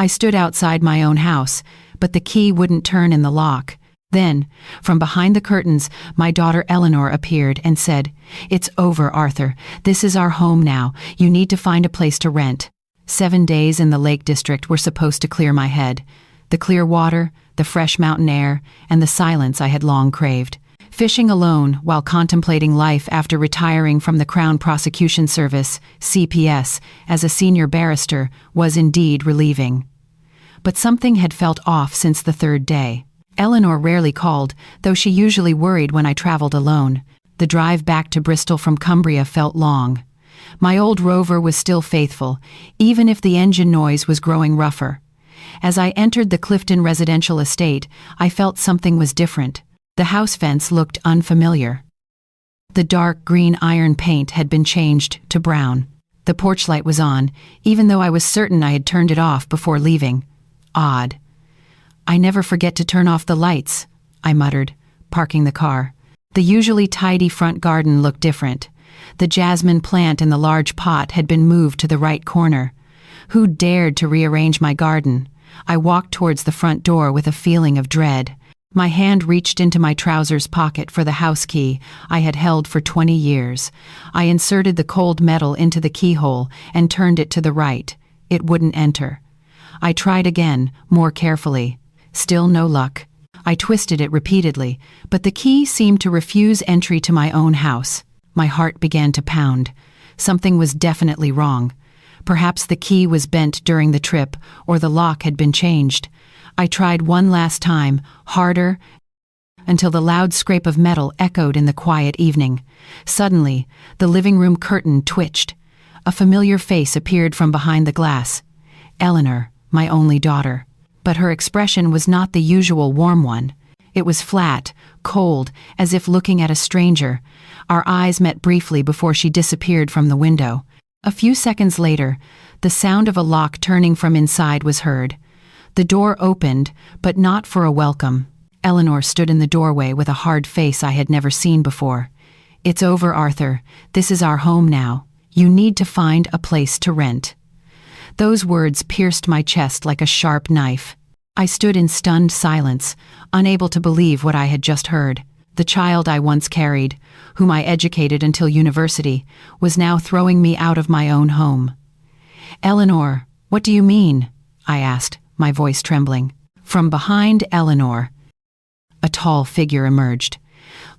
I stood outside my own house, but the key wouldn't turn in the lock. Then, from behind the curtains, my daughter Eleanor appeared and said, "It's over, Arthur. This is our home now. You need to find a place to rent." 7 days in the Lake District were supposed to clear my head. The clear water, the fresh mountain air, and the silence I had long craved. Fishing alone while contemplating life after retiring from the Crown Prosecution Service, CPS, as a senior barrister was indeed relieving. But something had felt off since the 3rd day. Eleanor rarely called, though she usually worried when I traveled alone. The drive back to Bristol from Cumbria felt long. My old Rover was still faithful, even if the engine noise was growing rougher. As I entered the Clifton residential estate, I felt something was different. The house fence looked unfamiliar. The dark green iron paint had been changed to brown. The porch light was on, even though I was certain I had turned it off before leaving. Odd. "I never forget to turn off the lights," I muttered, parking the car. The usually tidy front garden looked different. The jasmine plant in the large pot had been moved to the right corner. Who dared to rearrange my garden? I walked towards the front door with a feeling of dread. My hand reached into my trousers pocket for the house key I had held for 20 years. I inserted the cold metal into the keyhole and turned it to the right. It wouldn't enter. I tried again, more carefully. Still no luck. I twisted it repeatedly, but the key seemed to refuse entry to my own house. My heart began to pound. Something was definitely wrong. Perhaps the key was bent during the trip, or the lock had been changed. I tried one last time, harder, until the loud scrape of metal echoed in the quiet evening. Suddenly, the living room curtain twitched. A familiar face appeared from behind the glass. Eleanor, my only daughter. But her expression was not the usual warm one. It was flat, cold, as if looking at a stranger. Our eyes met briefly before she disappeared from the window. A few seconds later, the sound of a lock turning from inside was heard. The door opened, but not for a welcome. Eleanor stood in the doorway with a hard face I had never seen before. "It's over, Arthur. This is our home now. You need to find a place to rent." Those words pierced my chest like a sharp knife. I stood in stunned silence, unable to believe what I had just heard. The child I once carried, whom I educated until university, was now throwing me out of my own home. "Eleanor, what do you mean?" I asked, my voice trembling. From behind Eleanor, a tall figure emerged.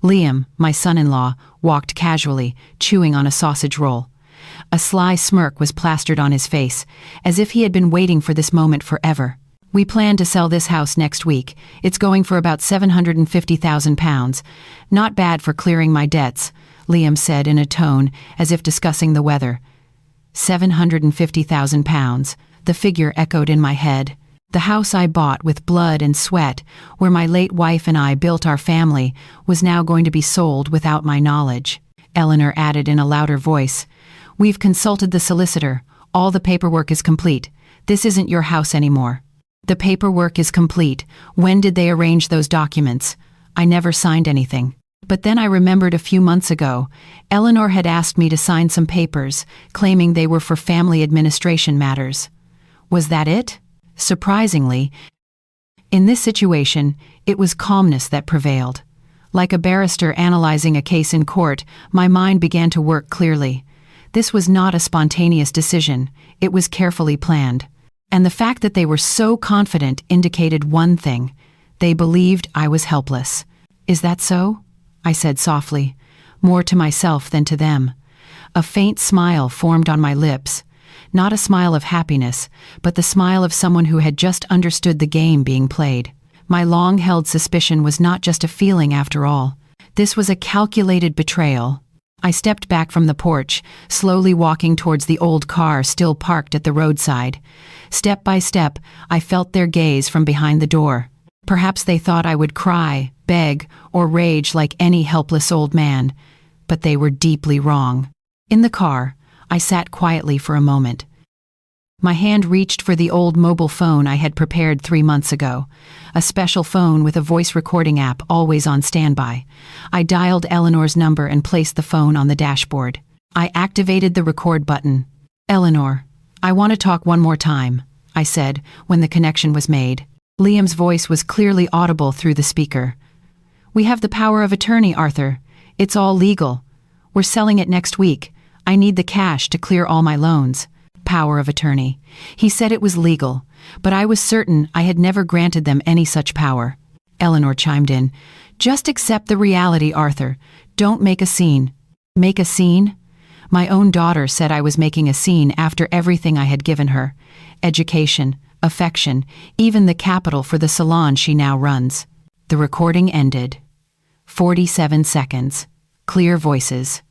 Liam, my son-in-law, walked casually, chewing on a sausage roll. A sly smirk was plastered on his face, as if he had been waiting for this moment forever. "We plan to sell this house next week. It's going for about £750,000. Not bad for clearing my debts," Liam said in a tone as if discussing the weather. £750,000. The figure echoed in my head. The house I bought with blood and sweat, where my late wife and I built our family, was now going to be sold without my knowledge. Eleanor added in a louder voice, "We've consulted the solicitor. All the paperwork is complete. This isn't your house anymore." "The paperwork is complete. When did they arrange those documents?" "I never signed anything." But then I remembered a few months ago, Eleanor had asked me to sign some papers, claiming they were for family administration matters. Was that it? Surprisingly, in this situation, it was calmness that prevailed. Like a barrister analyzing a case in court, my mind began to work clearly. This was not a spontaneous decision. It was carefully planned. And the fact that they were so confident indicated one thing. They believed I was helpless. "Is that so?" I said softly, more to myself than to them. A faint smile formed on my lips. Not a smile of happiness, but the smile of someone who had just understood the game being played. My long-held suspicion was not just a feeling after all. This was a calculated betrayal. I stepped back from the porch, slowly walking towards the old car still parked at the roadside. Step by step, I felt their gaze from behind the door. Perhaps they thought I would cry, beg, or rage like any helpless old man. But they were deeply wrong. In the car, I sat quietly for a moment. My hand reached for the old mobile phone I had prepared 3 months ago, a special phone with a voice recording app always on standby. I dialed Eleanor's number and placed the phone on the dashboard. I activated the record button. "Eleanor, I want to talk one more time," I said, when the connection was made. Liam's voice was clearly audible through the speaker. "We have the power of attorney, Arthur. It's all legal. We're selling it next week. I need the cash to clear all my loans." Power of attorney. He said it was legal, but I was certain I had never granted them any such power. Eleanor chimed in. "Just accept the reality, Arthur. Don't make a scene." Make a scene? My own daughter said I was making a scene after everything I had given her. Education, affection, even the capital for the salon she now runs. The recording ended. 47 seconds. Clear voices.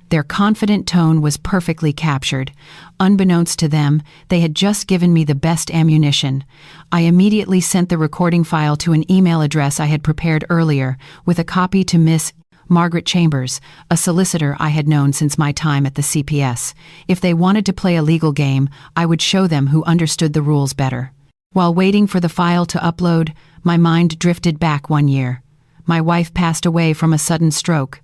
Their confident tone was perfectly captured. Unbeknownst to them, they had just given me the best ammunition. I immediately sent the recording file to an email address I had prepared earlier, with a copy to Miss Margaret Chambers, a solicitor I had known since my time at the CPS. If they wanted to play a legal game, I would show them who understood the rules better. While waiting for the file to upload, my mind drifted back 1 year. My wife passed away from a sudden stroke.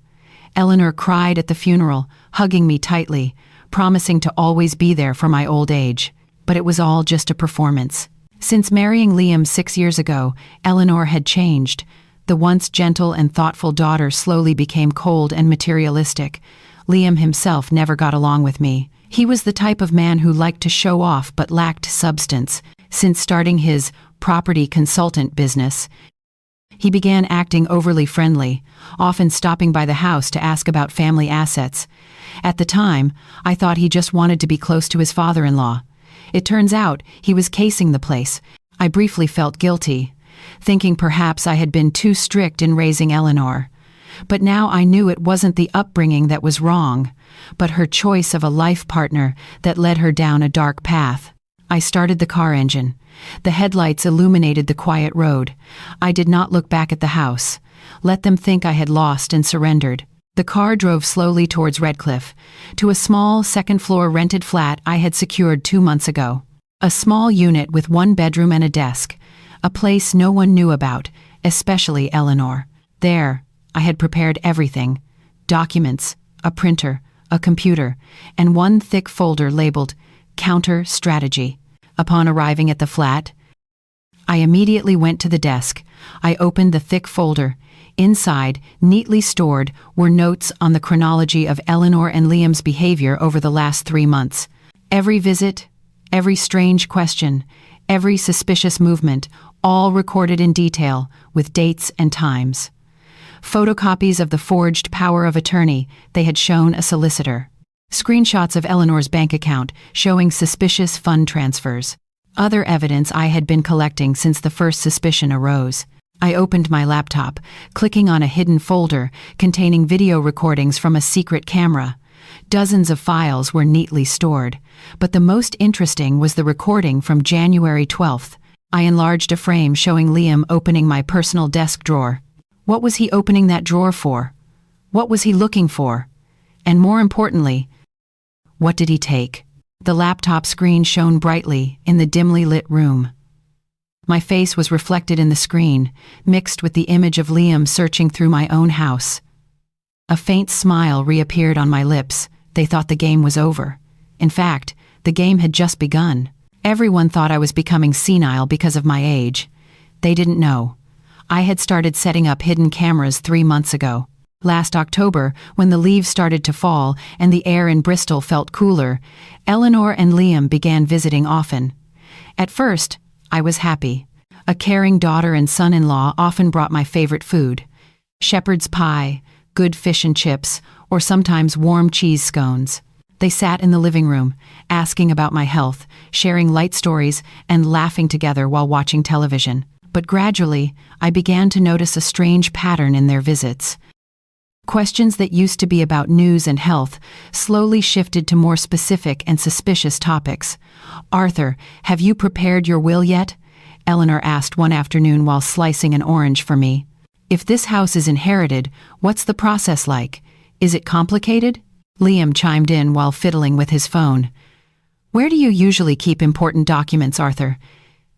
Eleanor cried at the funeral, hugging me tightly, promising to always be there for my old age. But it was all just a performance. Since marrying Liam 6 years ago, Eleanor had changed. The once gentle and thoughtful daughter slowly became cold and materialistic. Liam himself never got along with me. He was the type of man who liked to show off but lacked substance. Since starting his property consultant business, he began acting overly friendly, often stopping by the house to ask about family assets. At the time, I thought he just wanted to be close to his father-in-law. It turns out he was casing the place. I briefly felt guilty, thinking perhaps I had been too strict in raising Eleanor. But now I knew it wasn't the upbringing that was wrong, but her choice of a life partner that led her down a dark path. I started the car engine. The headlights illuminated the quiet road. I did not look back at the house. Let them think I had lost and surrendered. The car drove slowly towards Redcliffe, to a small second-floor rented flat I had secured 2 months ago. A small unit with 1 bedroom and a desk. A place no one knew about, especially Eleanor. There, I had prepared everything. Documents, a printer, a computer, and 1 thick folder labeled Counter Strategy. Upon arriving at the flat, I immediately went to the desk. I opened the thick folder. Inside, neatly stored, were notes on the chronology of Eleanor and Liam's behavior over the last 3 months. Every visit, every strange question, every suspicious movement, all recorded in detail, with dates and times. Photocopies of the forged power of attorney they had shown a solicitor. Screenshots of Eleanor's bank account showing suspicious fund transfers. Other evidence I had been collecting since the first suspicion arose. I opened my laptop, clicking on a hidden folder containing video recordings from a secret camera. Dozens of files were neatly stored, but the most interesting was the recording from January 12th. I enlarged a frame showing Liam opening my personal desk drawer. What was he opening that drawer for? What was he looking for? And more importantly, what did he take? The laptop screen shone brightly in the dimly lit room. My face was reflected in the screen, mixed with the image of Liam searching through my own house. A faint smile reappeared on my lips. They thought the game was over. In fact, the game had just begun. Everyone thought I was becoming senile because of my age. They didn't know. I had started setting up hidden cameras 3 months ago. Last October, when the leaves started to fall and the air in Bristol felt cooler, Eleanor and Liam began visiting often. At first, I was happy. A caring daughter and son-in-law often brought my favorite food: shepherd's pie, good fish and chips, or sometimes warm cheese scones. They sat in the living room, asking about my health, sharing light stories, and laughing together while watching television. But gradually, I began to notice a strange pattern in their visits. Questions that used to be about news and health slowly shifted to more specific and suspicious topics. "Arthur, have you prepared your will yet?" Eleanor asked one afternoon while slicing an orange for me. "If this house is inherited, what's the process like? Is it complicated?" Liam chimed in while fiddling with his phone. "Where do you usually keep important documents, Arthur?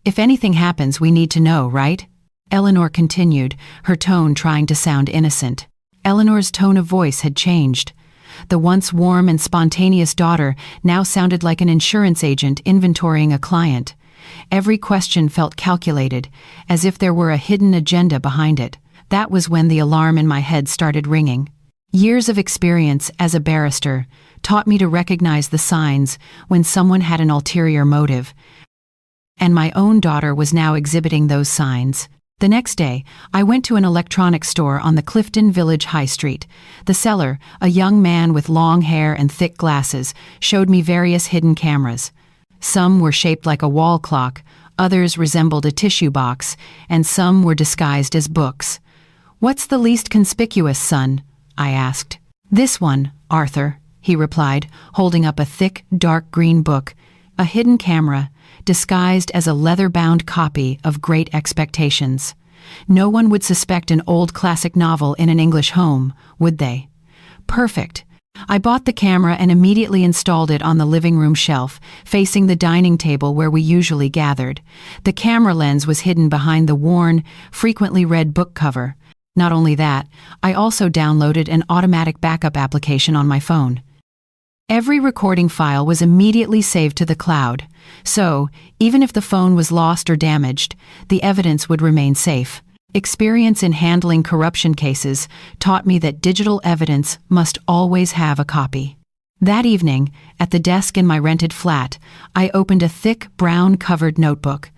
If anything happens, we need to know, right?" Eleanor continued, her tone trying to sound innocent. Eleanor's tone of voice had changed. The once warm and spontaneous daughter now sounded like an insurance agent inventorying a client. Every question felt calculated, as if there were a hidden agenda behind it. That was when the alarm in my head started ringing. Years of experience as a barrister taught me to recognize the signs when someone had an ulterior motive, and my own daughter was now exhibiting those signs. The next day, I went to an electronics store on the Clifton Village High Street. The seller, a young man with long hair and thick glasses, showed me various hidden cameras. Some were shaped like a wall clock, others resembled a tissue box, and some were disguised as books. "What's the least conspicuous, son?" I asked. "This one, Arthur," he replied, holding up a thick, dark green book, a hidden camera, disguised as a leather-bound copy of Great Expectations. No one would suspect an old classic novel in an English home, would they? Perfect. I bought the camera and immediately installed it on the living room shelf, facing the dining table where we usually gathered. The camera lens was hidden behind the worn, frequently read book cover. Not only that, I also downloaded an automatic backup application on my phone. Every recording file was immediately saved to the cloud, so even if the phone was lost or damaged, the evidence would remain safe. Experience in handling corruption cases taught me that digital evidence must always have a copy. That evening, at the desk in my rented flat, I opened a thick, brown-covered notebook.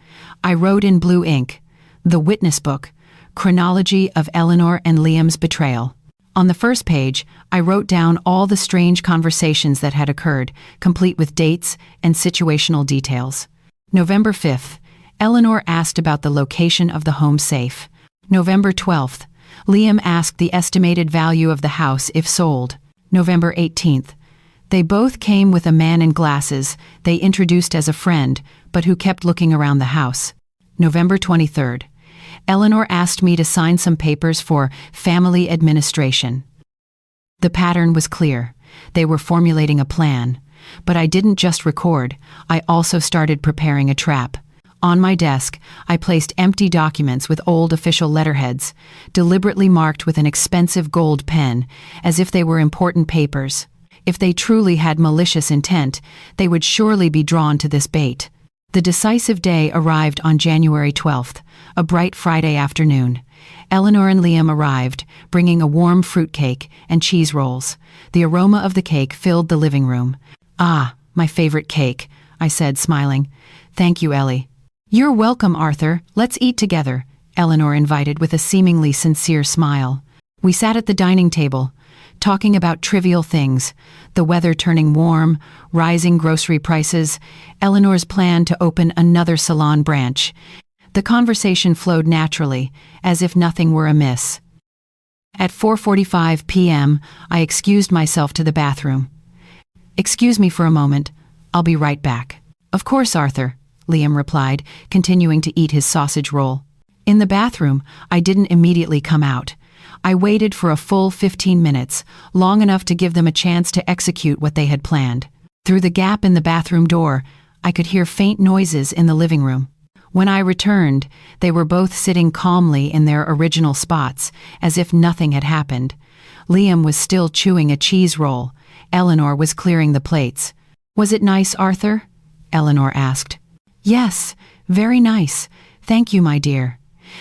I wrote in blue ink, "The Witness Book, Chronology of Eleanor and Liam's Betrayal." On the first page, I wrote down all the strange conversations that had occurred, complete with dates and situational details. November 5th, Eleanor asked about the location of the home safe. November 12th, Liam asked the estimated value of the house if sold. November 18th, they both came with a man in glasses they introduced as a friend, but who kept looking around the house. November 23rd, Eleanor asked me to sign some papers for family administration. The pattern was clear. They were formulating a plan. But I didn't just record, I also started preparing a trap. On my desk, I placed empty documents with old official letterheads, deliberately marked with an expensive gold pen, as if they were important papers. If they truly had malicious intent, they would surely be drawn to this bait. The decisive day arrived on January 12th, a bright Friday afternoon. Eleanor and Liam arrived, bringing a warm fruitcake and cheese rolls. The aroma of the cake filled the living room. "Ah, my favorite cake," I said, smiling. "Thank you, Ellie." "You're welcome, Arthur. Let's eat together," Eleanor invited with a seemingly sincere smile. We sat at the dining table, talking about trivial things, the weather turning warm, rising grocery prices, Eleanor's plan to open another salon branch. The conversation flowed naturally, as if nothing were amiss. At 4:45 p.m., I excused myself to the bathroom. "Excuse me for a moment. I'll be right back." "Of course, Arthur," Liam replied, continuing to eat his sausage roll. In the bathroom, I didn't immediately come out. I waited for a full 15 minutes, long enough to give them a chance to execute what they had planned. Through the gap in the bathroom door, I could hear faint noises in the living room. When I returned, they were both sitting calmly in their original spots, as if nothing had happened. Liam was still chewing a cheese roll. Eleanor was clearing the plates. "Was it nice, Arthur?" Eleanor asked. "Yes, very nice. Thank you, my dear."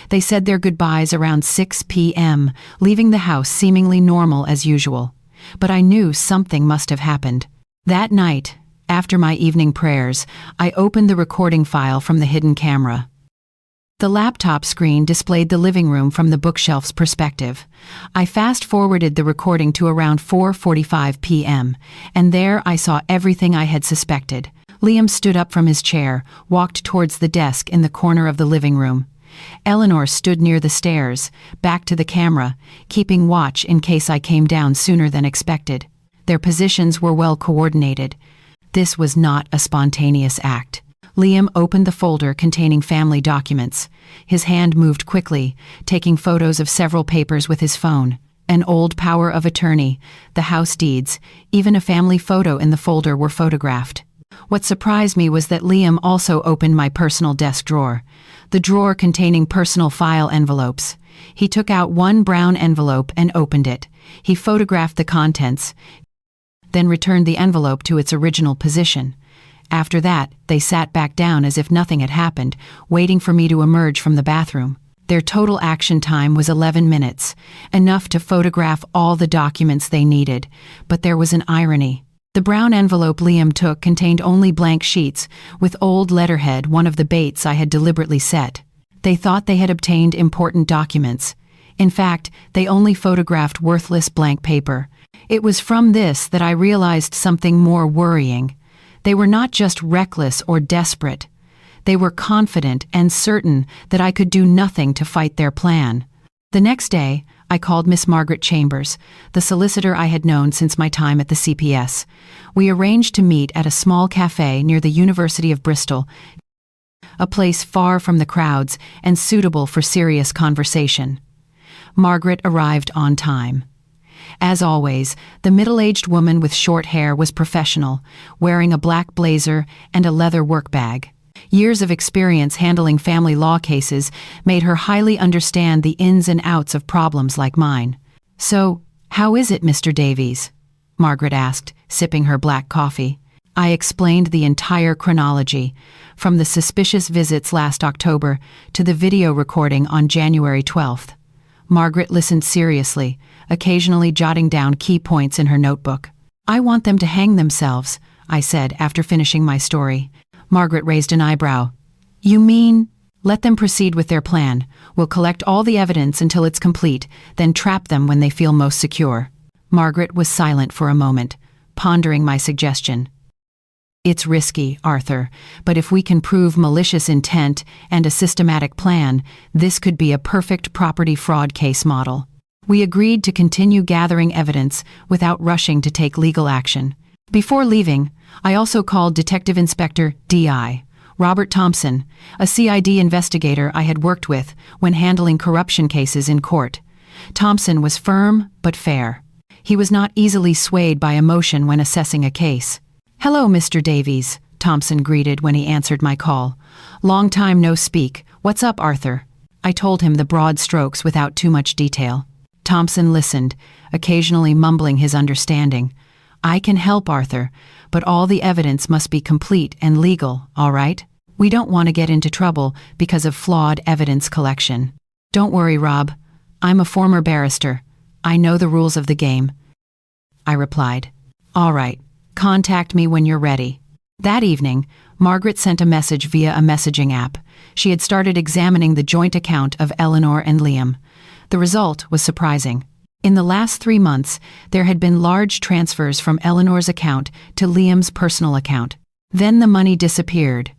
They said their goodbyes around 6 p.m., leaving the house seemingly normal as usual. But I knew something must have happened. That night, after my evening prayers, I opened the recording file from the hidden camera. The laptop screen displayed the living room from the bookshelf's perspective. I fast-forwarded the recording to around 4:45 p.m., and there I saw everything I had suspected. Liam stood up from his chair, walked towards the desk in the corner of the living room. Eleanor stood near the stairs, back to the camera, keeping watch in case I came down sooner than expected. Their positions were well coordinated. This was not a spontaneous act. Liam opened the folder containing family documents. His hand moved quickly, taking photos of several papers with his phone. An old power of attorney, the house deeds, even a family photo in the folder were photographed. What surprised me was that Liam also opened my personal desk drawer, the drawer containing personal file envelopes. He took out one brown envelope and opened it. He photographed the contents, then returned the envelope to its original position. After that, they sat back down as if nothing had happened, waiting for me to emerge from the bathroom. Their total action time was 11 minutes, enough to photograph all the documents they needed. But there was an irony. The brown envelope Liam took contained only blank sheets, with old letterhead, one of the baits I had deliberately set. They thought they had obtained important documents. In fact, they only photographed worthless blank paper. It was from this that I realized something more worrying. They were not just reckless or desperate. They were confident and certain that I could do nothing to fight their plan. The next day, I called Miss Margaret Chambers, the solicitor I had known since my time at the CPS. We arranged to meet at a small cafe near the University of Bristol, a place far from the crowds and suitable for serious conversation. Margaret arrived on time. As always, the middle-aged woman with short hair was professional, wearing a black blazer and a leather work bag. Years of experience handling family law cases made her highly understand the ins and outs of problems like mine. "So, how is it, Mr. Davies?" Margaret asked, sipping her black coffee. I explained the entire chronology, from the suspicious visits last October to the video recording on January 12th. Margaret listened seriously, occasionally jotting down key points in her notebook. "I want them to hang themselves," I said after finishing my story. Margaret raised an eyebrow. "You mean, let them proceed with their plan. We'll collect all the evidence until it's complete, then trap them when they feel most secure." Margaret was silent for a moment, pondering my suggestion. "It's risky, Arthur, but if we can prove malicious intent and a systematic plan, this could be a perfect property fraud case model." We agreed to continue gathering evidence without rushing to take legal action. Before leaving, I also called Detective Inspector D.I. Robert Thompson, a CID investigator I had worked with when handling corruption cases in court. Thompson was firm but fair. He was not easily swayed by emotion when assessing a case. "Hello, Mr. Davies," Thompson greeted when he answered my call. "Long time no speak. What's up, Arthur?" I told him the broad strokes without too much detail. Thompson listened, occasionally mumbling his understanding. "I can help, Arthur, but all the evidence must be complete and legal, all right? We don't want to get into trouble because of flawed evidence collection." "Don't worry, Rob. I'm a former barrister. I know the rules of the game," I replied. "All right. Contact me when you're ready." That evening, Margaret sent a message via a messaging app. She had started examining the joint account of Eleanor and Liam. The result was surprising. In the last 3 months, there had been large transfers from Eleanor's account to Liam's personal account. Then the money disappeared.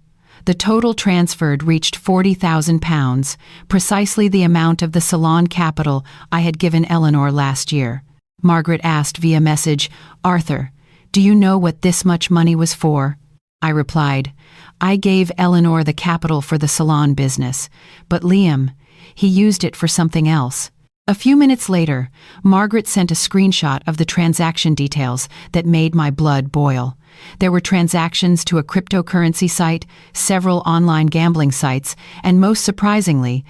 The total transferred reached £40,000, precisely the amount of the salon capital I had given Eleanor last year. Margaret asked via message, "Arthur, do you know what this much money was for?" I replied, "I gave Eleanor the capital for the salon business, but Liam, he used it for something else." A few minutes later, Margaret sent a screenshot of the transaction details that made my blood boil. There were transactions to a cryptocurrency site, several online gambling sites, and most surprisingly,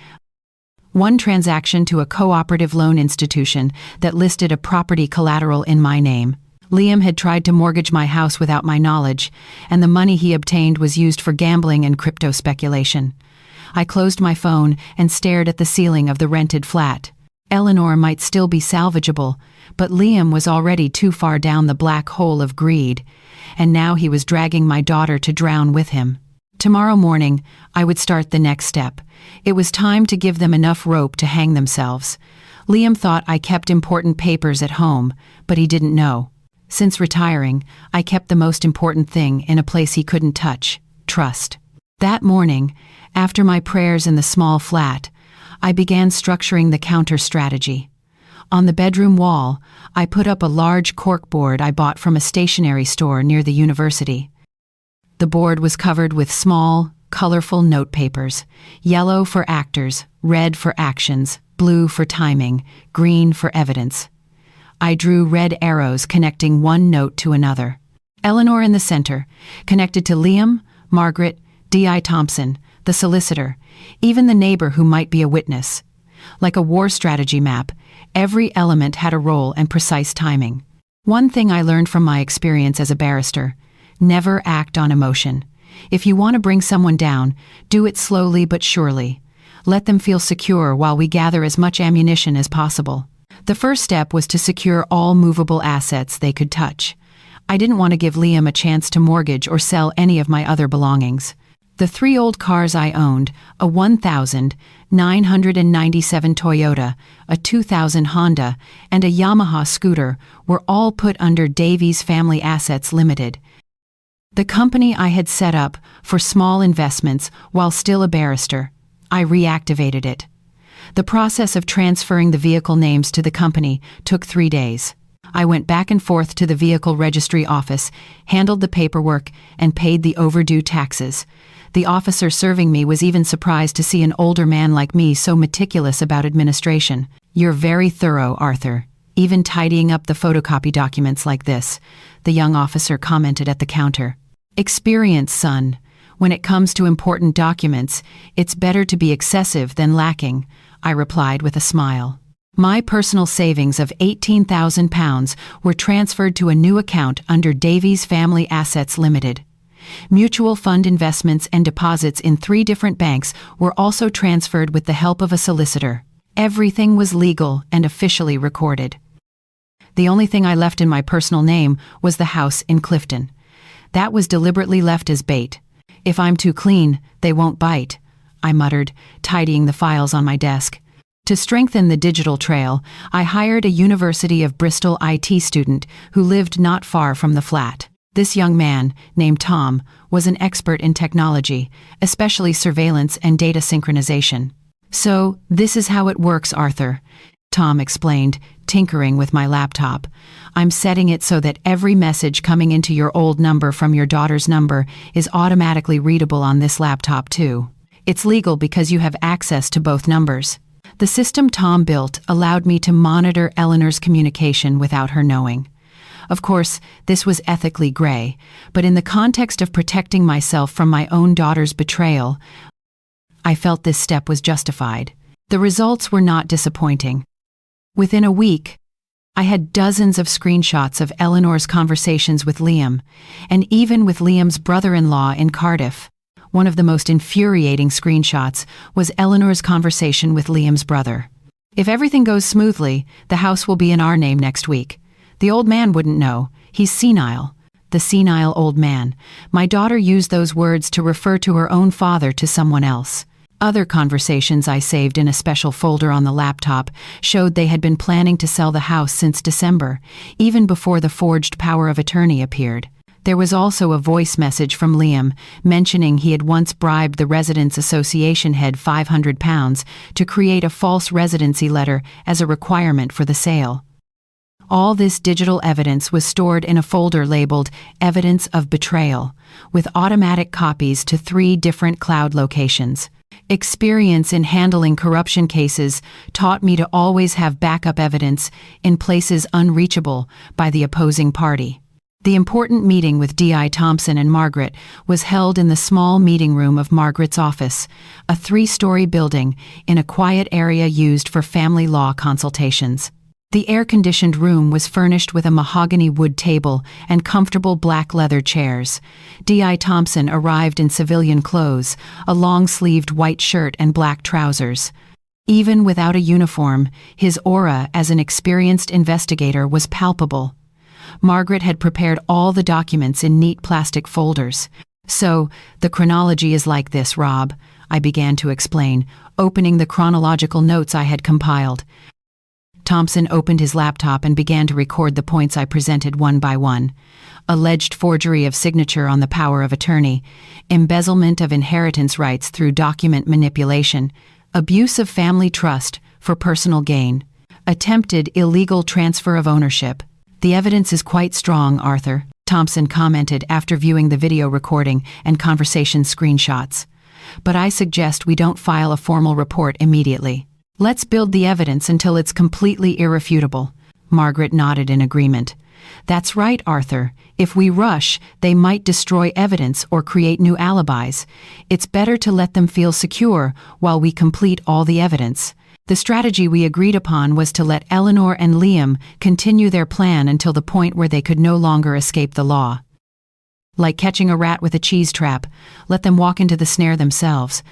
one transaction to a cooperative loan institution that listed a property collateral in my name. Liam had tried to mortgage my house without my knowledge, and the money he obtained was used for gambling and crypto speculation. I closed my phone and stared at the ceiling of the rented flat. Eleanor might still be salvageable, but Liam was already too far down the black hole of greed, and now he was dragging my daughter to drown with him. Tomorrow morning, I would start the next step. It was time to give them enough rope to hang themselves. Liam thought I kept important papers at home, but he didn't know. Since retiring, I kept the most important thing in a place he couldn't touch: trust. That morning, after my prayers in the small flat, I began structuring the counter strategy. On the bedroom wall, I put up a large corkboard I bought from a stationery store near the university. The board was covered with small, colorful note papers: yellow for actors, red for actions, blue for timing, green for evidence. I drew red arrows connecting one note to another. Eleanor in the center, connected to Liam, Margaret, D.I. Thompson, the solicitor, even the neighbor who might be a witness. Like a war strategy map, every element had a role and precise timing. One thing I learned from my experience as a barrister: Never act on emotion. If you want to bring someone down, do it slowly but surely. Let them feel secure while we gather as much ammunition as possible. The first step was to secure all movable assets they could touch. I didn't want to give Liam a chance to mortgage or sell any of my other belongings. The 3 old cars I owned, a 1997 Toyota, a 2000 Honda, and a Yamaha scooter, were all put under Davies Family Assets Limited, the company I had set up for small investments while still a barrister. I reactivated it. The process of transferring the vehicle names to the company took 3 days. I went back and forth to the vehicle registry office, handled the paperwork, and paid the overdue taxes. The officer serving me was even surprised to see an older man like me so meticulous about administration. "You're very thorough, Arthur, even tidying up the photocopy documents like this," the young officer commented at the counter. "Experience, son. When it comes to important documents, it's better to be excessive than lacking," I replied with a smile. My personal savings of £18,000 were transferred to a new account under Davies Family Assets Limited. Mutual fund investments and deposits in 3 different banks were also transferred with the help of a solicitor. Everything was legal and officially recorded. The only thing I left in my personal name was the house in Clifton. That was deliberately left as bait. "If I'm too clean, they won't bite," I muttered, tidying the files on my desk. To strengthen the digital trail, I hired a University of Bristol IT student who lived not far from the flat. This young man, named Tom, was an expert in technology, especially surveillance and data synchronization. "So, this is how it works, Arthur," Tom explained, tinkering with my laptop. "I'm setting it so that every message coming into your old number from your daughter's number is automatically readable on this laptop too. It's legal because you have access to both numbers." The system Tom built allowed me to monitor Eleanor's communication without her knowing. Of course, this was ethically gray, but in the context of protecting myself from my own daughter's betrayal, I felt this step was justified. The results were not disappointing. Within a week, I had dozens of screenshots of Eleanor's conversations with Liam, and even with Liam's brother-in-law in Cardiff. One of the most infuriating screenshots was Eleanor's conversation with Liam's brother. "If everything goes smoothly, the house will be in our name next week. The old man wouldn't know. He's senile." The senile old man. My daughter used those words to refer to her own father to someone else. Other conversations I saved in a special folder on the laptop showed they had been planning to sell the house since December, even before the forged power of attorney appeared. There was also a voice message from Liam mentioning he had once bribed the Residents Association head £500 to create a false residency letter as a requirement for the sale. All this digital evidence was stored in a folder labeled Evidence of Betrayal, with automatic copies to 3 different cloud locations. Experience in handling corruption cases taught me to always have backup evidence in places unreachable by the opposing party. The important meeting with D.I. Thompson and Margaret was held in the small meeting room of Margaret's office, a 3-story building in a quiet area used for family law consultations. The air-conditioned room was furnished with a mahogany wood table and comfortable black leather chairs. D.I. Thompson arrived in civilian clothes, a long-sleeved white shirt and black trousers. Even without a uniform, his aura as an experienced investigator was palpable. Margaret had prepared all the documents in neat plastic folders. "So, the chronology is like this, Rob," I began to explain, opening the chronological notes I had compiled. Thompson opened his laptop and began to record the points I presented one by one. Alleged forgery of signature on the power of attorney, embezzlement of inheritance rights through document manipulation, abuse of family trust for personal gain, attempted illegal transfer of ownership. "The evidence is quite strong, Arthur," Thompson commented after viewing the video recording and conversation screenshots. "But I suggest we don't file a formal report immediately. Let's build the evidence until it's completely irrefutable." Margaret nodded in agreement. "That's right, Arthur. If we rush, they might destroy evidence or create new alibis. It's better to let them feel secure while we complete all the evidence." The strategy we agreed upon was to let Eleanor and Liam continue their plan until the point where they could no longer escape the law. Like catching a rat with a cheese trap, let them walk into the snare themselves.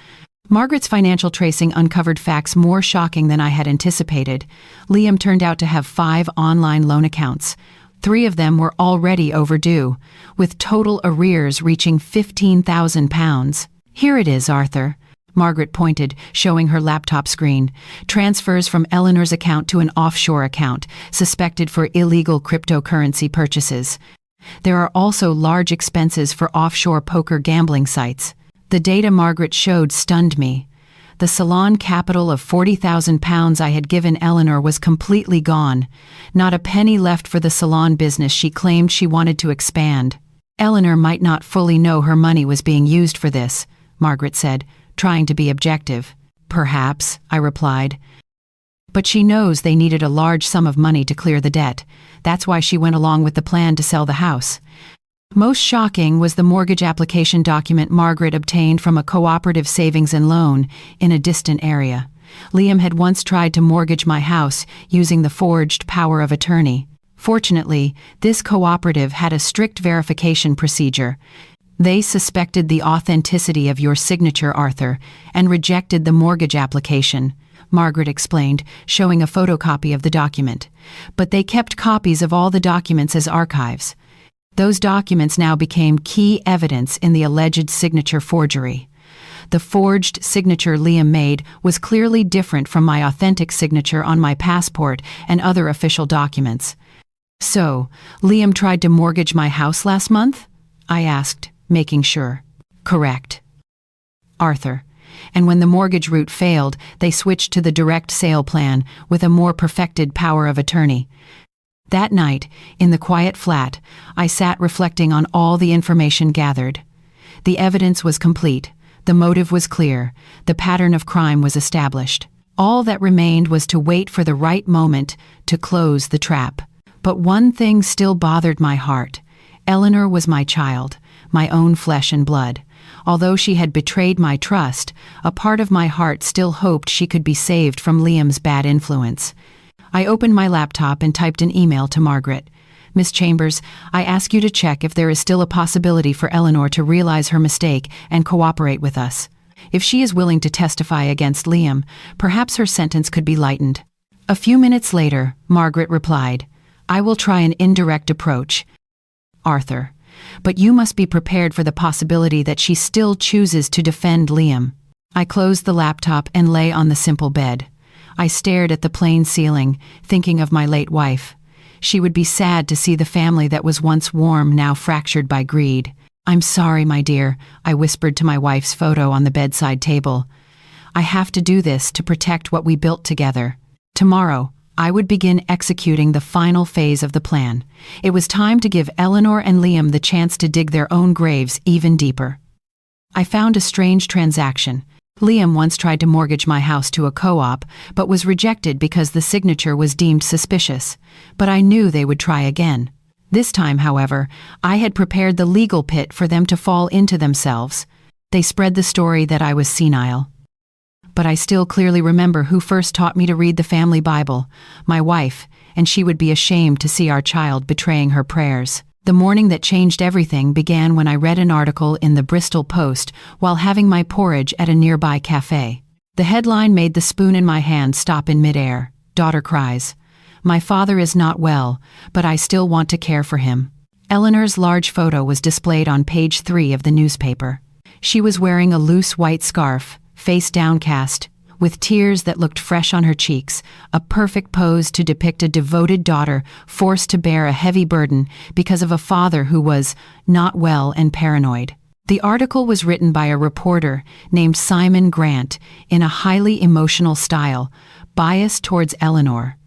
Margaret's financial tracing uncovered facts more shocking than I had anticipated. Liam turned out to have 5 online loan accounts. 3 of them were already overdue, with total arrears reaching £15,000. Here it is, Arthur. Margaret pointed, showing her laptop screen. Transfers from Eleanor's account to an offshore account, suspected for illegal cryptocurrency purchases. There are also large expenses for offshore poker gambling sites. The data Margaret showed stunned me. The salon capital of £40,000 I had given Eleanor was completely gone. Not a penny left for the salon business she claimed she wanted to expand. Eleanor might not fully know her money was being used for this, Margaret said, trying to be objective. Perhaps, I replied. But she knows they needed a large sum of money to clear the debt. That's why she went along with the plan to sell the house. Most shocking was the mortgage application document Margaret obtained from a cooperative savings and loan in a distant area. Liam had once tried to mortgage my house using the forged power of attorney. Fortunately, this cooperative had a strict verification procedure. They suspected the authenticity of your signature, Arthur, and rejected the mortgage application, Margaret explained, showing a photocopy of the document. But they kept copies of all the documents as archives. Those documents now became key evidence in the alleged signature forgery. The forged signature Liam made was clearly different from my authentic signature on my passport and other official documents. So, Liam tried to mortgage my house last month? I asked, making sure. Correct. Arthur. And when the mortgage route failed, they switched to the direct sale plan with a more perfected power of attorney. That night, in the quiet flat, I sat reflecting on all the information gathered. The evidence was complete, the motive was clear, the pattern of crime was established. All that remained was to wait for the right moment to close the trap. But one thing still bothered my heart. Eleanor was my child, my own flesh and blood. Although she had betrayed my trust, a part of my heart still hoped she could be saved from Liam's bad influence. I opened my laptop and typed an email to Margaret. Miss Chambers, I ask you to check if there is still a possibility for Eleanor to realize her mistake and cooperate with us. If she is willing to testify against Liam, perhaps her sentence could be lightened. A few minutes later, Margaret replied, I will try an indirect approach. Arthur, but you must be prepared for the possibility that she still chooses to defend Liam. I closed the laptop and lay on the simple bed. I stared at the plain ceiling, thinking of my late wife. She would be sad to see the family that was once warm now fractured by greed. I'm sorry, my dear, I whispered to my wife's photo on the bedside table. I have to do this to protect what we built together. Tomorrow, I would begin executing the final phase of the plan. It was time to give Eleanor and Liam the chance to dig their own graves even deeper. I found a strange transaction. Liam once tried to mortgage my house to a co-op, but was rejected because the signature was deemed suspicious. But I knew they would try again. This time, however, I had prepared the legal pit for them to fall into themselves. They spread the story that I was senile. But I still clearly remember who first taught me to read the family Bible, my wife, and she would be ashamed to see our child betraying her prayers. The morning that changed everything began when I read an article in the Bristol Post while having my porridge at a nearby cafe. The headline made the spoon in my hand stop in midair. Daughter cries, "My father is not well, but I still want to care for him." Eleanor's large photo was displayed on page 3 of the newspaper. She was wearing a loose white scarf, face downcast, with tears that looked fresh on her cheeks, a perfect pose to depict a devoted daughter forced to bear a heavy burden because of a father who was not well and paranoid. The article was written by a reporter named Simon Grant in a highly emotional style, biased towards Eleanor.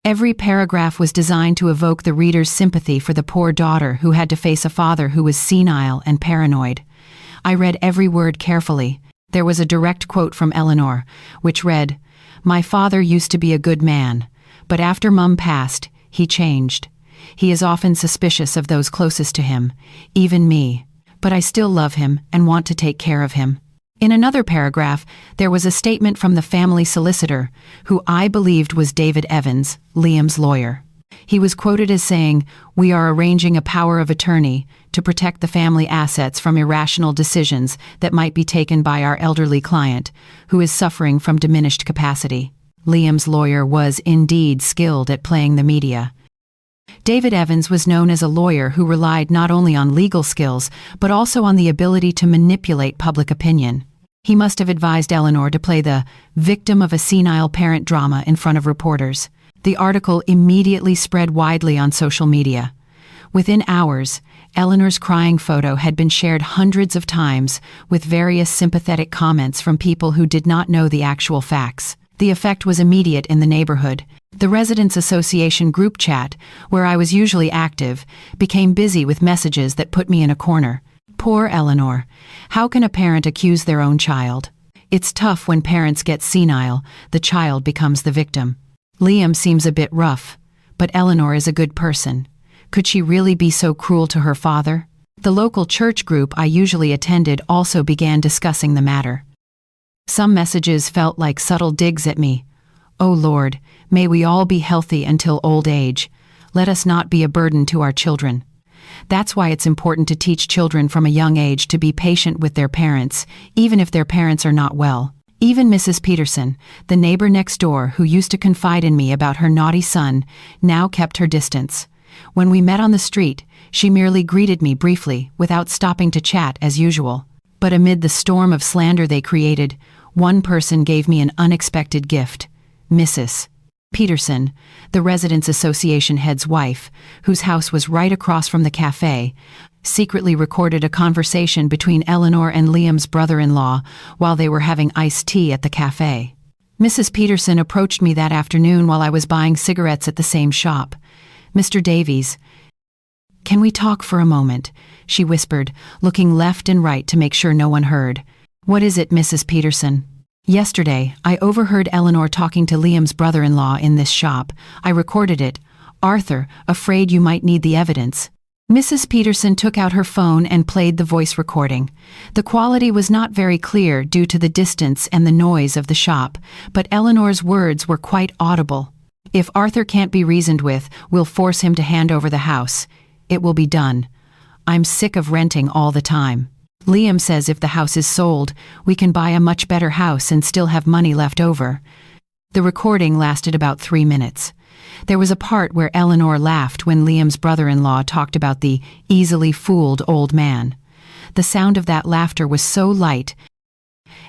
Every paragraph was designed to evoke the reader's sympathy for the poor daughter who had to face a father who was senile and paranoid. I read every word carefully. There was a direct quote from Eleanor, which read, "My father used to be a good man, but after Mum passed, he changed. He is often suspicious of those closest to him, even me, but I still love him and want to take care of him." In another paragraph, there was a statement from the family solicitor, who I believed was David Evans, Liam's lawyer. He was quoted as saying, "We are arranging a power of attorney to protect the family assets from irrational decisions that might be taken by our elderly client, who is suffering from diminished capacity." Liam's lawyer was indeed skilled at playing the media. David Evans was known as a lawyer who relied not only on legal skills, but also on the ability to manipulate public opinion. He must have advised Eleanor to play the victim of a senile parent drama in front of reporters. The article immediately spread widely on social media. Within hours, Eleanor's crying photo had been shared hundreds of times, with various sympathetic comments from people who did not know the actual facts. The effect was immediate in the neighborhood. The Residents Association group chat, where I was usually active, became busy with messages that put me in a corner. Poor Eleanor. How can a parent accuse their own child? It's tough when parents get senile, the child becomes the victim. Liam seems a bit rough, but Eleanor is a good person. Could she really be so cruel to her father? The local church group I usually attended also began discussing the matter. Some messages felt like subtle digs at me. "Oh Lord, may we all be healthy until old age. Let us not be a burden to our children." That's why it's important to teach children from a young age to be patient with their parents, even if their parents are not well. Even Mrs. Peterson, the neighbor next door who used to confide in me about her naughty son, now kept her distance. When we met on the street, she merely greeted me briefly, without stopping to chat as usual. But amid the storm of slander they created, one person gave me an unexpected gift. Mrs. Peterson, the Residents Association head's wife, whose house was right across from the cafe, secretly recorded a conversation between Eleanor and Liam's brother-in-law while they were having iced tea at the cafe. Mrs. Peterson approached me that afternoon while I was buying cigarettes at the same shop. "Mr. Davies, can we talk for a moment?" she whispered, looking left and right to make sure no one heard. "What is it, Mrs. Peterson?" "Yesterday, I overheard Eleanor talking to Liam's brother-in-law in this shop. I recorded it. Arthur, afraid you might need the evidence." Mrs. Peterson took out her phone and played the voice recording. The quality was not very clear due to the distance and the noise of the shop, but Eleanor's words were quite audible. "If Arthur can't be reasoned with, we'll force him to hand over the house. It will be done. I'm sick of renting all the time. Liam says if the house is sold, we can buy a much better house and still have money left over." The recording lasted about 3 minutes. There was a part where Eleanor laughed when Liam's brother-in-law talked about the easily fooled old man. The sound of that laughter was so light,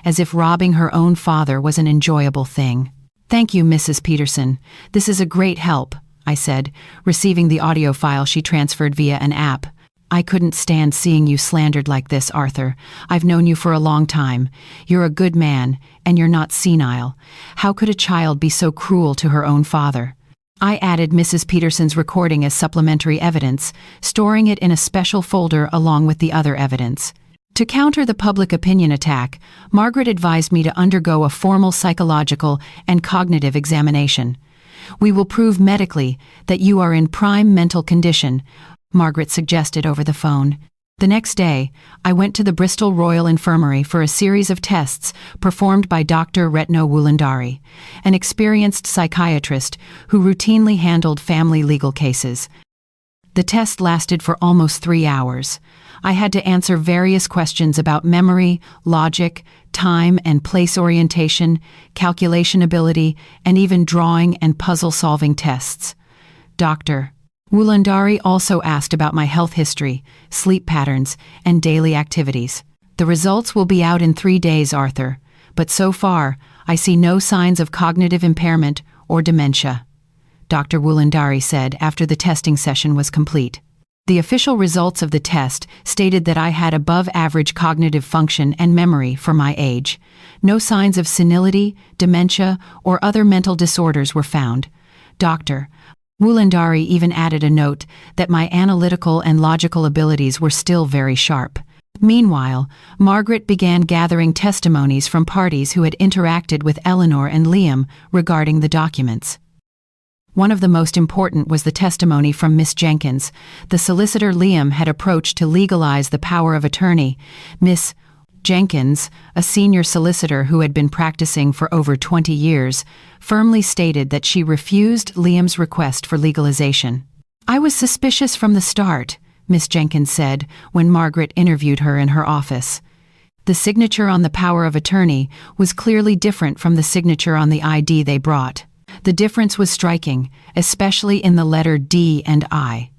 as if robbing her own father was an enjoyable thing. "Thank you, Mrs. Peterson. This is a great help," I said, receiving the audio file she transferred via an app. "I couldn't stand seeing you slandered like this, Arthur. I've known you for a long time. You're a good man, and you're not senile. How could a child be so cruel to her own father?" I added Mrs. Peterson's recording as supplementary evidence, storing it in a special folder along with the other evidence. To counter the public opinion attack, Margaret advised me to undergo a formal psychological and cognitive examination. "We will prove medically that you are in prime mental condition," Margaret suggested over the phone. The next day, I went to the Bristol Royal Infirmary for a series of tests performed by Dr. Retno Wulandari, an experienced psychiatrist who routinely handled family legal cases. The test lasted for almost 3 hours. I had to answer various questions about memory, logic, time and place orientation, calculation ability, and even drawing and puzzle-solving tests. Dr. Wulandari also asked about my health history, sleep patterns, and daily activities. "The results will be out in 3 days, Arthur, but so far, I see no signs of cognitive impairment or dementia," Dr. Wulandari said after the testing session was complete. The official results of the test stated that I had above-average cognitive function and memory for my age. No signs of senility, dementia, or other mental disorders were found. Dr. Wulandari even added a note that my analytical and logical abilities were still very sharp. Meanwhile, Margaret began gathering testimonies from parties who had interacted with Eleanor and Liam regarding the documents. One of the most important was the testimony from Miss Jenkins, the solicitor Liam had approached to legalize the power of attorney. Miss Jenkins, a senior solicitor who had been practicing for over 20 years, firmly stated that she refused Liam's request for legalization. "I was suspicious from the start," Miss Jenkins said when Margaret interviewed her in her office. The signature on the power of attorney was clearly different from the signature on the ID they brought. The difference was striking, especially in the letter D and I.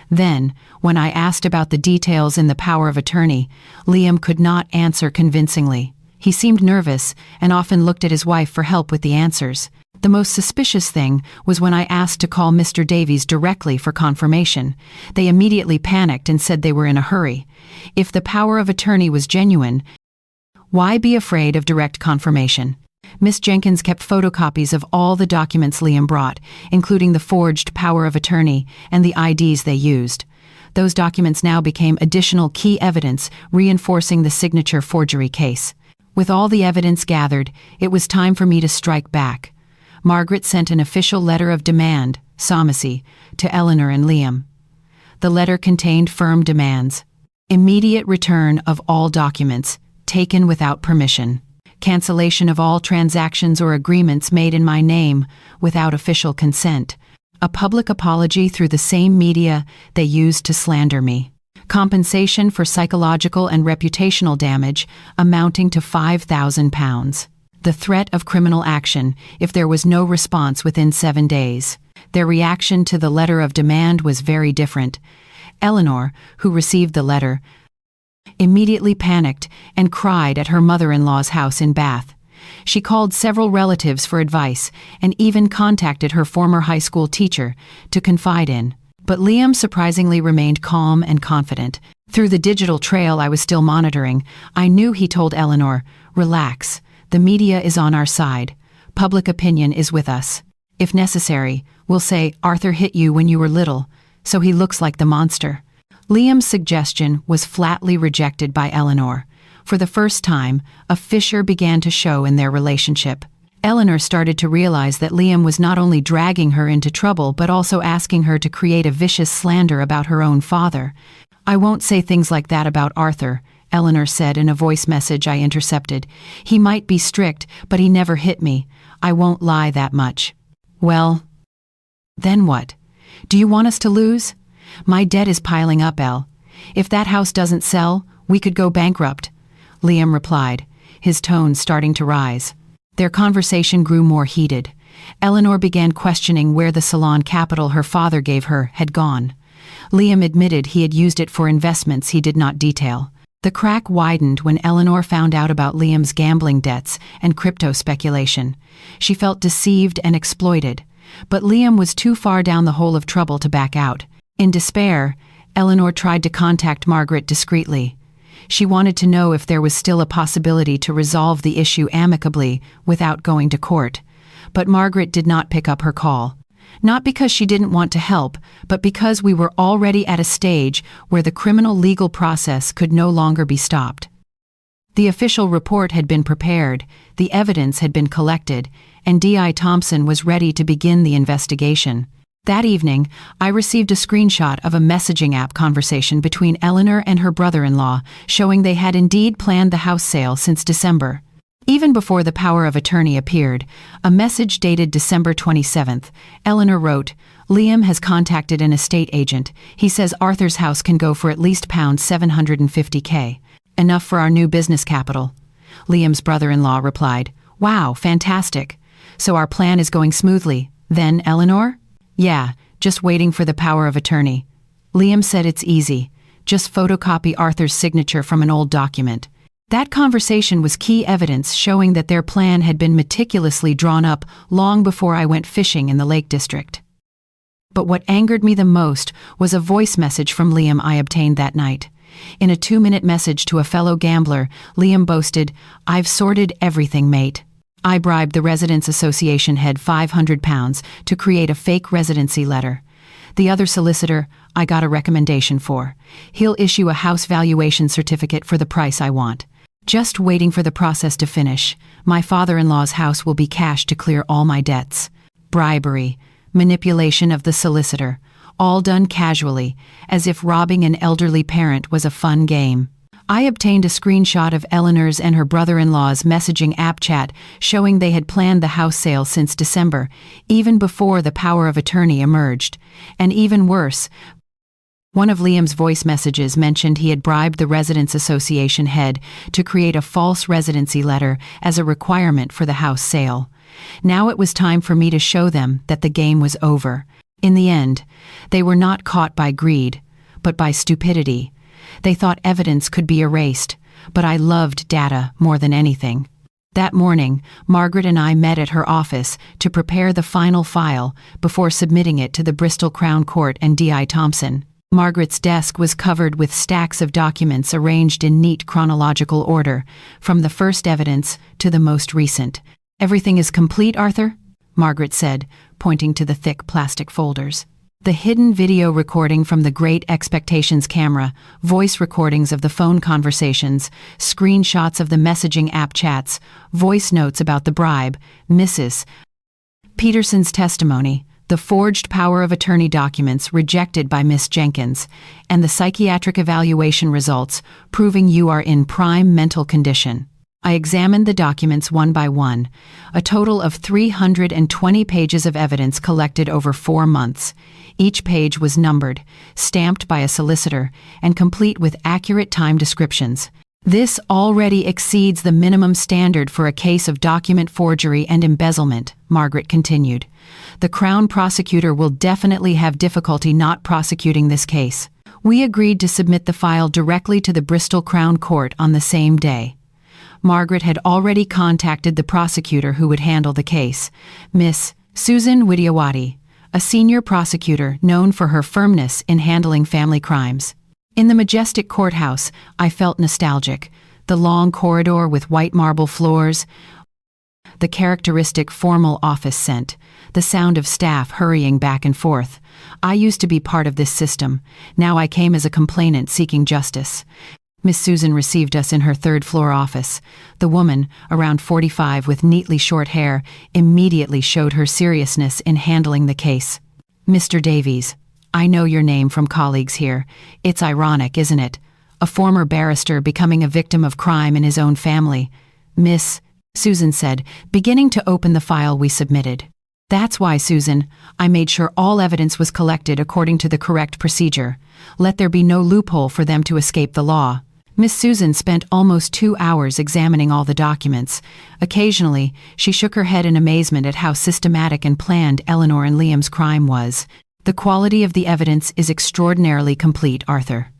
Then, when I asked about the details in the power of attorney, Liam could not answer convincingly. He seemed nervous and often looked at his wife for help with the answers. The most suspicious thing was when I asked to call Mr. Davies directly for confirmation. They immediately panicked and said they were in a hurry. If the power of attorney was genuine, why be afraid of direct confirmation? Miss Jenkins kept photocopies of all the documents Liam brought, including the forged power of attorney and the IDs they used. Those documents now became additional key evidence reinforcing the signature forgery case. With all the evidence gathered, it was time for me to strike back. Margaret sent an official letter of demand, somacy, to Eleanor and Liam. The letter contained firm demands: immediate return of all documents taken without permission, cancellation of all transactions or agreements made in my name without official consent, a public apology through the same media they used to slander me, compensation for psychological and reputational damage amounting to £5,000, the threat of criminal action if there was no response within 7 days. Their reaction to the letter of demand was very different. Eleanor, who received the letter, immediately panicked and cried at her mother-in-law's house in Bath. She called several relatives for advice and even contacted her former high school teacher to confide in. But Liam surprisingly remained calm and confident. Through the digital trail I was still monitoring, I knew he told Eleanor, "Relax, the media is on our side. Public opinion is with us. If necessary, we'll say Arthur hit you when you were little, so he looks like the monster." Liam's suggestion was flatly rejected by Eleanor. For the first time, a fissure began to show in their relationship. Eleanor started to realize that Liam was not only dragging her into trouble but also asking her to create a vicious slander about her own father. "I won't say things like that about Arthur," Eleanor said in a voice message I intercepted. "He might be strict, but he never hit me. I won't lie that much." "Well, then what? Do you want us to lose? My debt is piling up, Elle. If that house doesn't sell, we could go bankrupt," Liam replied, his tone starting to rise. Their conversation grew more heated. Eleanor began questioning where the salon capital her father gave her had gone. Liam admitted he had used it for investments he did not detail. The crack widened when Eleanor found out about Liam's gambling debts and crypto speculation. She felt deceived and exploited, but Liam was too far down the hole of trouble to back out. In despair, Eleanor tried to contact Margaret discreetly. She wanted to know if there was still a possibility to resolve the issue amicably without going to court. But Margaret did not pick up her call. Not because she didn't want to help, but because we were already at a stage where the criminal legal process could no longer be stopped. The official report had been prepared, the evidence had been collected, and D.I. Thompson was ready to begin the investigation. That evening, I received a screenshot of a messaging app conversation between Eleanor and her brother-in-law, showing they had indeed planned the house sale since December. Even before the power of attorney appeared, a message dated December 27th, Eleanor wrote, "Liam has contacted an estate agent. He says Arthur's house can go for at least £750,000. Enough for our new business capital." Liam's brother-in-law replied, "Wow, fantastic. So our plan is going smoothly. Then, Eleanor?" "Yeah, just waiting for the power of attorney." Liam said it's easy. Just photocopy Arthur's signature from an old document. That conversation was key evidence showing that their plan had been meticulously drawn up long before I went fishing in the Lake District. But what angered me the most was a voice message from Liam I obtained that night. In a 2-minute message to a fellow gambler, Liam boasted, "I've sorted everything, mate. I bribed the Residents Association head £500 to create a fake residency letter. The other solicitor I got a recommendation for. He'll issue a house valuation certificate for the price I want. Just waiting for the process to finish. My father-in-law's house will be cash to clear all my debts." Bribery, manipulation of the solicitor, all done casually, as if robbing an elderly parent was a fun game. I obtained a screenshot of Eleanor's and her brother-in-law's messaging app chat showing they had planned the house sale since December, even before the power of attorney emerged. And even worse, one of Liam's voice messages mentioned he had bribed the Residents Association head to create a false residency letter as a requirement for the house sale. Now it was time for me to show them that the game was over. In the end, they were not caught by greed, but by stupidity. They thought evidence could be erased, but I loved data more than anything. That morning, Margaret and I met at her office to prepare the final file before submitting it to the Bristol Crown Court and D.I. Thompson. Margaret's desk was covered with stacks of documents arranged in neat chronological order, from the first evidence to the most recent. "Everything is complete, Arthur?" Margaret said, pointing to the thick plastic folders. The hidden video recording from the Great Expectations camera, voice recordings of the phone conversations, screenshots of the messaging app chats, voice notes about the bribe, Mrs. Peterson's testimony, the forged power of attorney documents rejected by Miss Jenkins, and the psychiatric evaluation results proving you are in prime mental condition. I examined the documents one by one, a total of 320 pages of evidence collected over 4 months. Each page was numbered, stamped by a solicitor, and complete with accurate time descriptions. This already exceeds the minimum standard for a case of document forgery and embezzlement, Margaret continued. The Crown prosecutor will definitely have difficulty not prosecuting this case. We agreed to submit the file directly to the Bristol Crown Court on the same day. Margaret had already contacted the prosecutor who would handle the case, Miss Susan Widiawati, a senior prosecutor known for her firmness in handling family crimes. In the majestic courthouse, I felt nostalgic. The long corridor with white marble floors, the characteristic formal office scent, the sound of staff hurrying back and forth. I used to be part of this system. Now I came as a complainant seeking justice. Miss Susan received us in her third-floor office. The woman, around 45 with neatly short hair, immediately showed her seriousness in handling the case. "Mr. Davies, I know your name from colleagues here. It's ironic, isn't it? A former barrister becoming a victim of crime in his own family." Miss Susan said, beginning to open the file we submitted. "That's why, Susan, I made sure all evidence was collected according to the correct procedure. Let there be no loophole for them to escape the law." Miss Susan spent almost 2 hours examining all the documents. Occasionally, she shook her head in amazement at how systematic and planned Eleanor and Liam's crime was. "The quality of the evidence is extraordinarily complete, Arthur.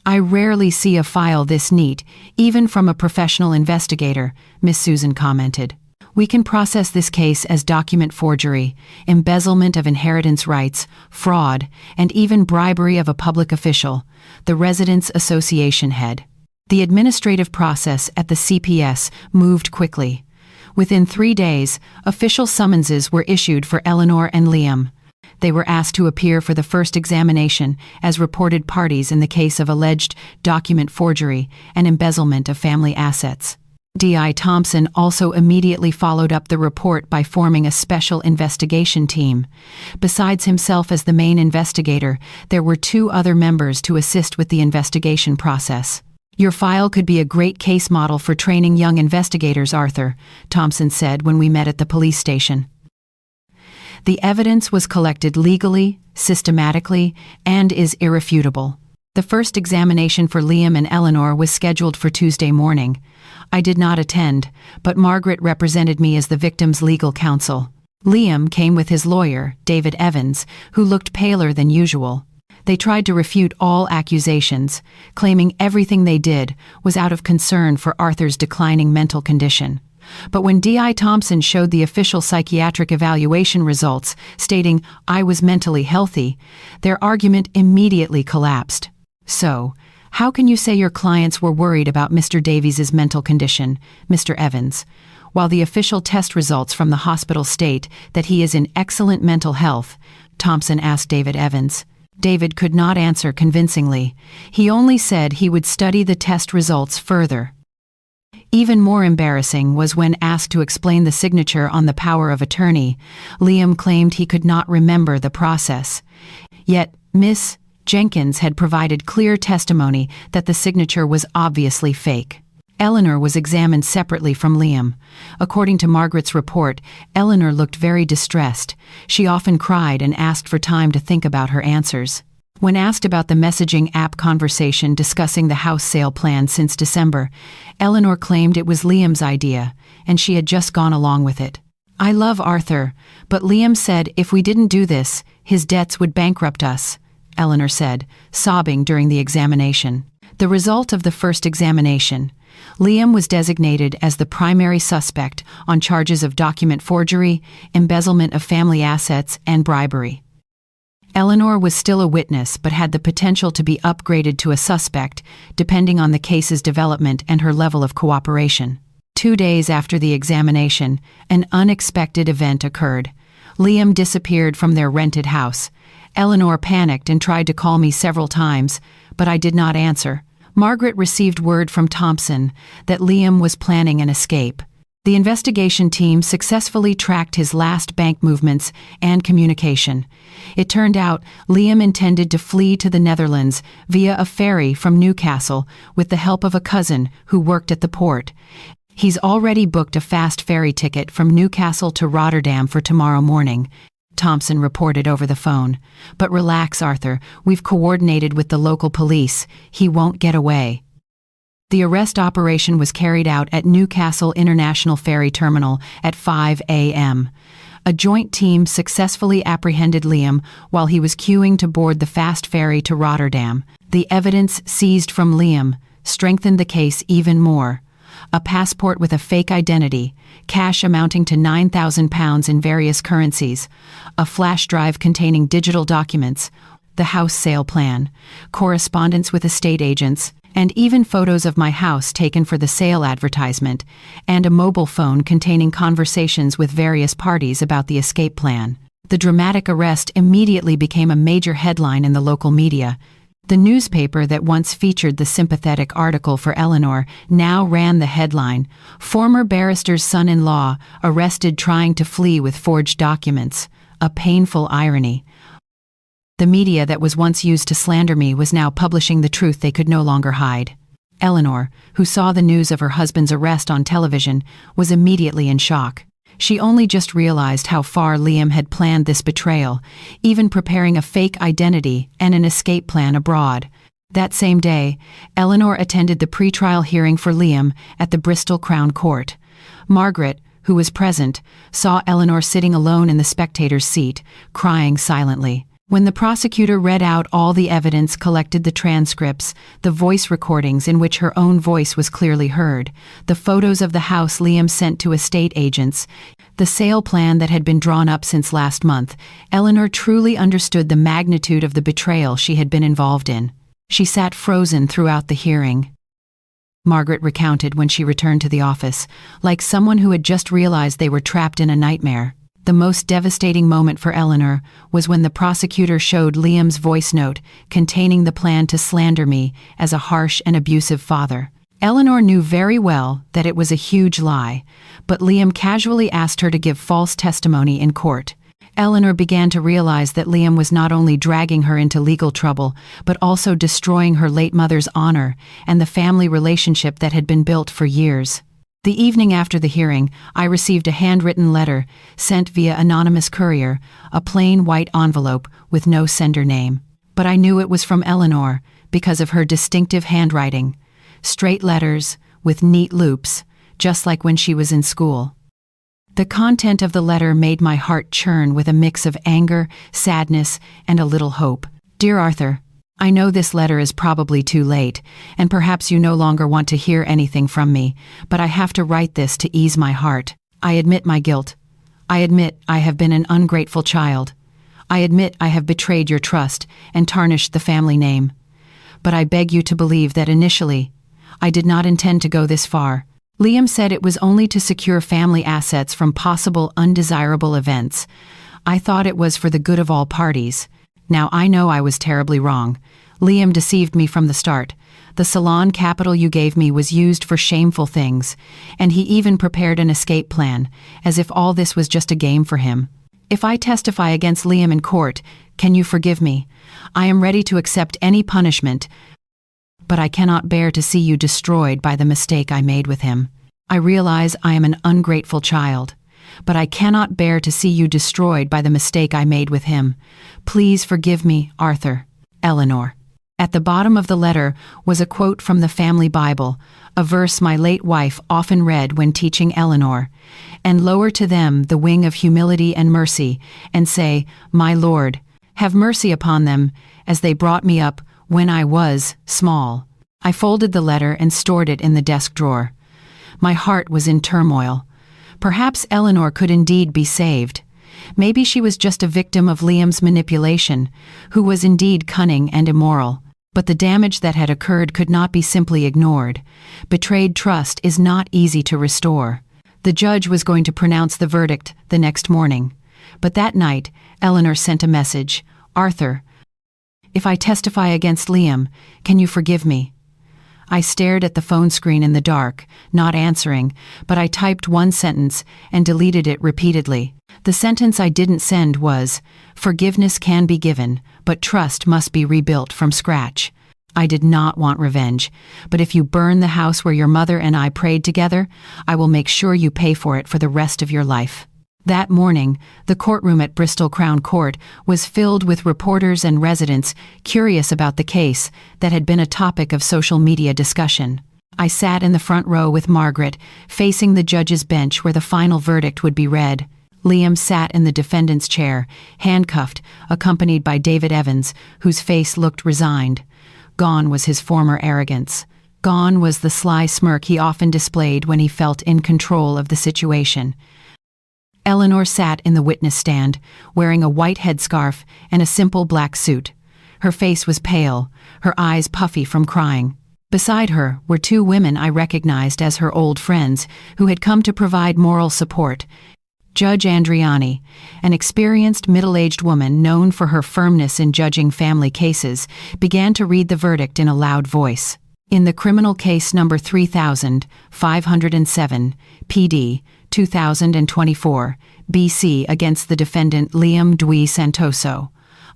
I rarely see a file this neat, even from a professional investigator," Miss Susan commented. "We can process this case as document forgery, embezzlement of inheritance rights, fraud, and even bribery of a public official, the Residents Association head." The administrative process at the CPS moved quickly. Within 3 days, official summonses were issued for Eleanor and Liam. They were asked to appear for the first examination as reported parties in the case of alleged document forgery and embezzlement of family assets. D.I. Thompson also immediately followed up the report by forming a special investigation team. Besides himself as the main investigator, there were 2 other members to assist with the investigation process. "Your file could be a great case model for training young investigators, Arthur," Thompson said when we met at the police station. "The evidence was collected legally, systematically, and is irrefutable." The first examination for Liam and Eleanor was scheduled for Tuesday morning. I did not attend, but Margaret represented me as the victim's legal counsel. Liam came with his lawyer, David Evans, who looked paler than usual. They tried to refute all accusations, claiming everything they did was out of concern for Arthur's declining mental condition. But when D.I. Thompson showed the official psychiatric evaluation results, stating I was mentally healthy, their argument immediately collapsed. "So, how can you say your clients were worried about Mr. Davies's mental condition, Mr. Evans, while the official test results from the hospital state that he is in excellent mental health?" Thompson asked David Evans. David could not answer convincingly. He only said he would study the test results further. Even more embarrassing was when asked to explain the signature on the power of attorney, Liam claimed he could not remember the process. Yet Miss Jenkins had provided clear testimony that the signature was obviously fake. Eleanor was examined separately from Liam. According to Margaret's report, Eleanor looked very distressed. She often cried and asked for time to think about her answers. When asked about the messaging app conversation discussing the house sale plan since December, Eleanor claimed it was Liam's idea, and she had just gone along with it. "I love Arthur, but Liam said if we didn't do this, his debts would bankrupt us," Eleanor said, sobbing during the examination. The result of the first examination: Liam was designated as the primary suspect on charges of document forgery, embezzlement of family assets, and bribery. Eleanor was still a witness but had the potential to be upgraded to a suspect, depending on the case's development and her level of cooperation. 2 days after the examination, an unexpected event occurred. Liam disappeared from their rented house. Eleanor panicked and tried to call me several times, but I did not answer. Margaret received word from Thompson that Liam was planning an escape. The investigation team successfully tracked his last bank movements and communication. It turned out Liam intended to flee to the Netherlands via a ferry from Newcastle with the help of a cousin who worked at the port. He's already booked a fast ferry ticket from Newcastle to Rotterdam for tomorrow morning, Thompson reported over the phone. "But relax, Arthur. We've coordinated with the local police. He won't get away." The arrest operation was carried out at Newcastle International Ferry Terminal at 5 a.m. A joint team successfully apprehended Liam while he was queuing to board the fast ferry to Rotterdam. The evidence seized from Liam strengthened the case even more. A passport with a fake identity, cash amounting to £9,000 in various currencies, a flash drive containing digital documents, the house sale plan, correspondence with estate agents, and even photos of my house taken for the sale advertisement, and a mobile phone containing conversations with various parties about the escape plan. The dramatic arrest immediately became a major headline in the local media. The newspaper that once featured the sympathetic article for Eleanor now ran the headline, "Former Barrister's son-in-law arrested trying to flee with forged documents. A painful irony." The media that was once used to slander me was now publishing the truth they could no longer hide. Eleanor, who saw the news of her husband's arrest on television, was immediately in shock. She only just realized how far Liam had planned this betrayal, even preparing a fake identity and an escape plan abroad. That same day, Eleanor attended the pretrial hearing for Liam at the Bristol Crown Court. Margaret, who was present, saw Eleanor sitting alone in the spectator's seat, crying silently. When the prosecutor read out all the evidence, collected the transcripts, the voice recordings in which her own voice was clearly heard, the photos of the house Liam sent to estate agents, the sale plan that had been drawn up since last month, Eleanor truly understood the magnitude of the betrayal she had been involved in. She sat frozen throughout the hearing. Margaret recounted when she returned to the office, like someone who had just realized they were trapped in a nightmare. The most devastating moment for Eleanor was when the prosecutor showed Liam's voice note containing the plan to slander me as a harsh and abusive father. Eleanor knew very well that it was a huge lie, but Liam casually asked her to give false testimony in court. Eleanor began to realize that Liam was not only dragging her into legal trouble, but also destroying her late mother's honor and the family relationship that had been built for years. The evening after the hearing, I received a handwritten letter sent via anonymous courier, a plain white envelope with no sender name. But I knew it was from Eleanor because of her distinctive handwriting. Straight letters with neat loops, just like when she was in school. The content of the letter made my heart churn with a mix of anger, sadness, and a little hope. "Dear Arthur, I know this letter is probably too late, and perhaps you no longer want to hear anything from me, but I have to write this to ease my heart. I admit my guilt. I admit I have been an ungrateful child. I admit I have betrayed your trust and tarnished the family name. But I beg you to believe that initially, I did not intend to go this far. Liam said it was only to secure family assets from possible undesirable events. I thought it was for the good of all parties. Now I know I was terribly wrong. Liam deceived me from the start. The salon capital you gave me was used for shameful things, and he even prepared an escape plan, as if all this was just a game for him. If I testify against Liam in court, can you forgive me? I am ready to accept any punishment, but I cannot bear to see you destroyed by the mistake I made with him. I realize I am an ungrateful child, but I cannot bear to see you destroyed by the mistake I made with him. Please forgive me, Arthur. Eleanor. At the bottom of the letter was a quote from the family Bible, a verse my late wife often read when teaching Eleanor, and lower to them the wing of humility and mercy, and say, My Lord, have mercy upon them, as they brought me up when I was small. I folded the letter and stored it in the desk drawer. My heart was in turmoil. Perhaps Eleanor could indeed be saved. Maybe she was just a victim of Liam's manipulation, who was indeed cunning and immoral. But the damage that had occurred could not be simply ignored. Betrayed trust is not easy to restore. The judge was going to pronounce the verdict the next morning. But that night, Eleanor sent a message. Arthur, if I testify against Liam, can you forgive me? I stared at the phone screen in the dark, not answering, but I typed one sentence and deleted it repeatedly. The sentence I didn't send was, Forgiveness can be given, but trust must be rebuilt from scratch. I did not want revenge, but if you burn the house where your mother and I prayed together, I will make sure you pay for it for the rest of your life. That morning, the courtroom at Bristol Crown Court was filled with reporters and residents curious about the case that had been a topic of social media discussion. I sat in the front row with Margaret, facing the judge's bench where the final verdict would be read. Liam sat in the defendant's chair, handcuffed, accompanied by David Evans, whose face looked resigned. Gone was his former arrogance. Gone was the sly smirk he often displayed when he felt in control of the situation. Eleanor sat in the witness stand, wearing a white headscarf and a simple black suit. Her face was pale, her eyes puffy from crying. Beside her were two women I recognized as her old friends, who had come to provide moral support. Judge Andriani, an experienced middle-aged woman known for her firmness in judging family cases, began to read the verdict in a loud voice. In the criminal case number 3507, PD, 2024, BC against the defendant Liam Dwi Santoso,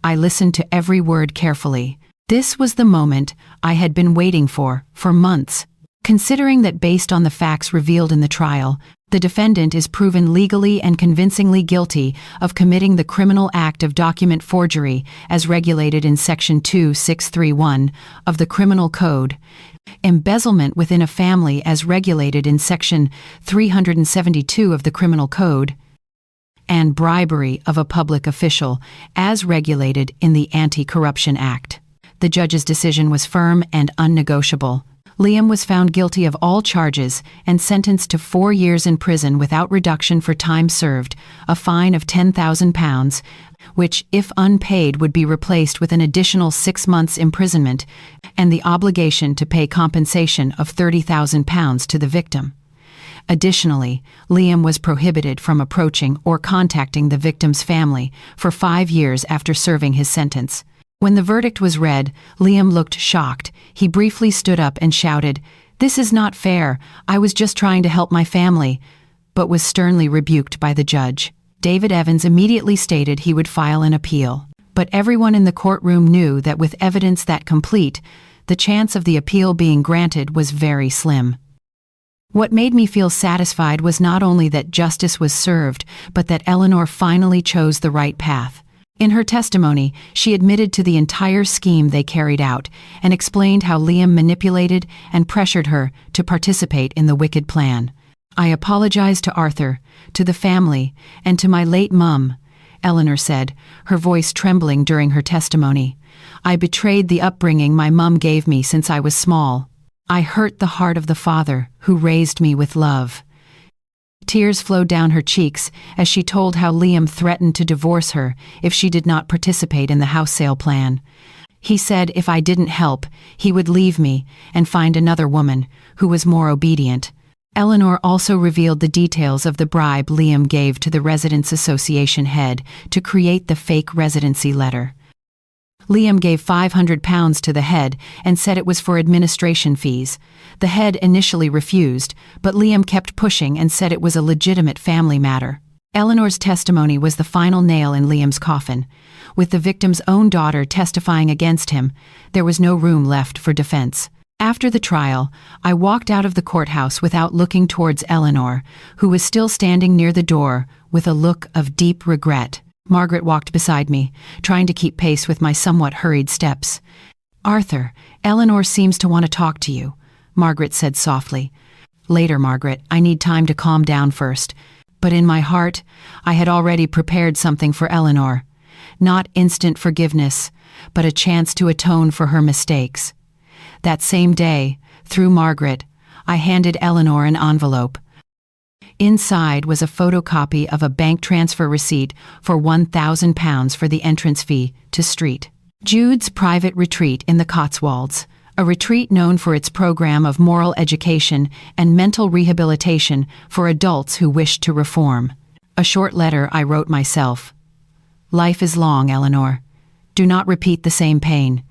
I listened to every word carefully. This was the moment I had been waiting for months. Considering that based on the facts revealed in the trial, the defendant is proven legally and convincingly guilty of committing the criminal act of document forgery as regulated in Section 2631 of the Criminal Code, embezzlement within a family as regulated in Section 372 of the Criminal Code, and bribery of a public official as regulated in the Anti-Corruption Act. The judge's decision was firm and unnegotiable. Liam was found guilty of all charges and sentenced to 4 years in prison without reduction for time served, a fine of £10,000, which, if unpaid, would be replaced with an additional 6 months' imprisonment, and the obligation to pay compensation of £30,000 to the victim. Additionally, Liam was prohibited from approaching or contacting the victim's family for 5 years after serving his sentence. When the verdict was read, Liam looked shocked. He briefly stood up and shouted, "This is not fair. I was just trying to help my family," but was sternly rebuked by the judge. David Evans immediately stated he would file an appeal. But everyone in the courtroom knew that with evidence that complete, the chance of the appeal being granted was very slim. What made me feel satisfied was not only that justice was served, but that Eleanor finally chose the right path. In her testimony, she admitted to the entire scheme they carried out and explained how Liam manipulated and pressured her to participate in the wicked plan. "I apologize to Arthur, to the family, and to my late mum," Eleanor said, her voice trembling during her testimony. "I betrayed the upbringing my mum gave me since I was small. I hurt the heart of the father who raised me with love." Tears flowed down her cheeks as she told how Liam threatened to divorce her if she did not participate in the house sale plan. He said if I didn't help, he would leave me and find another woman who was more obedient. Eleanor also revealed the details of the bribe Liam gave to the Residents Association head to create the fake residency letter. Liam gave £500 to the head and said it was for administration fees. The head initially refused, but Liam kept pushing and said it was a legitimate family matter. Eleanor's testimony was the final nail in Liam's coffin. With the victim's own daughter testifying against him, there was no room left for defense. After the trial, I walked out of the courthouse without looking towards Eleanor, who was still standing near the door with a look of deep regret. Margaret walked beside me, trying to keep pace with my somewhat hurried steps. "Arthur, Eleanor seems to want to talk to you," Margaret said softly. "Later, Margaret, I need time to calm down first." But in my heart, I had already prepared something for Eleanor. Not instant forgiveness, but a chance to atone for her mistakes. That same day, through Margaret, I handed Eleanor an envelope. Inside was a photocopy of a bank transfer receipt for £1,000 for the entrance fee to St. Jude's private retreat in the Cotswolds, a retreat known for its program of moral education and mental rehabilitation for adults who wished to reform. A short letter I wrote myself. "Life is long, Eleanor. Do not repeat the same pain.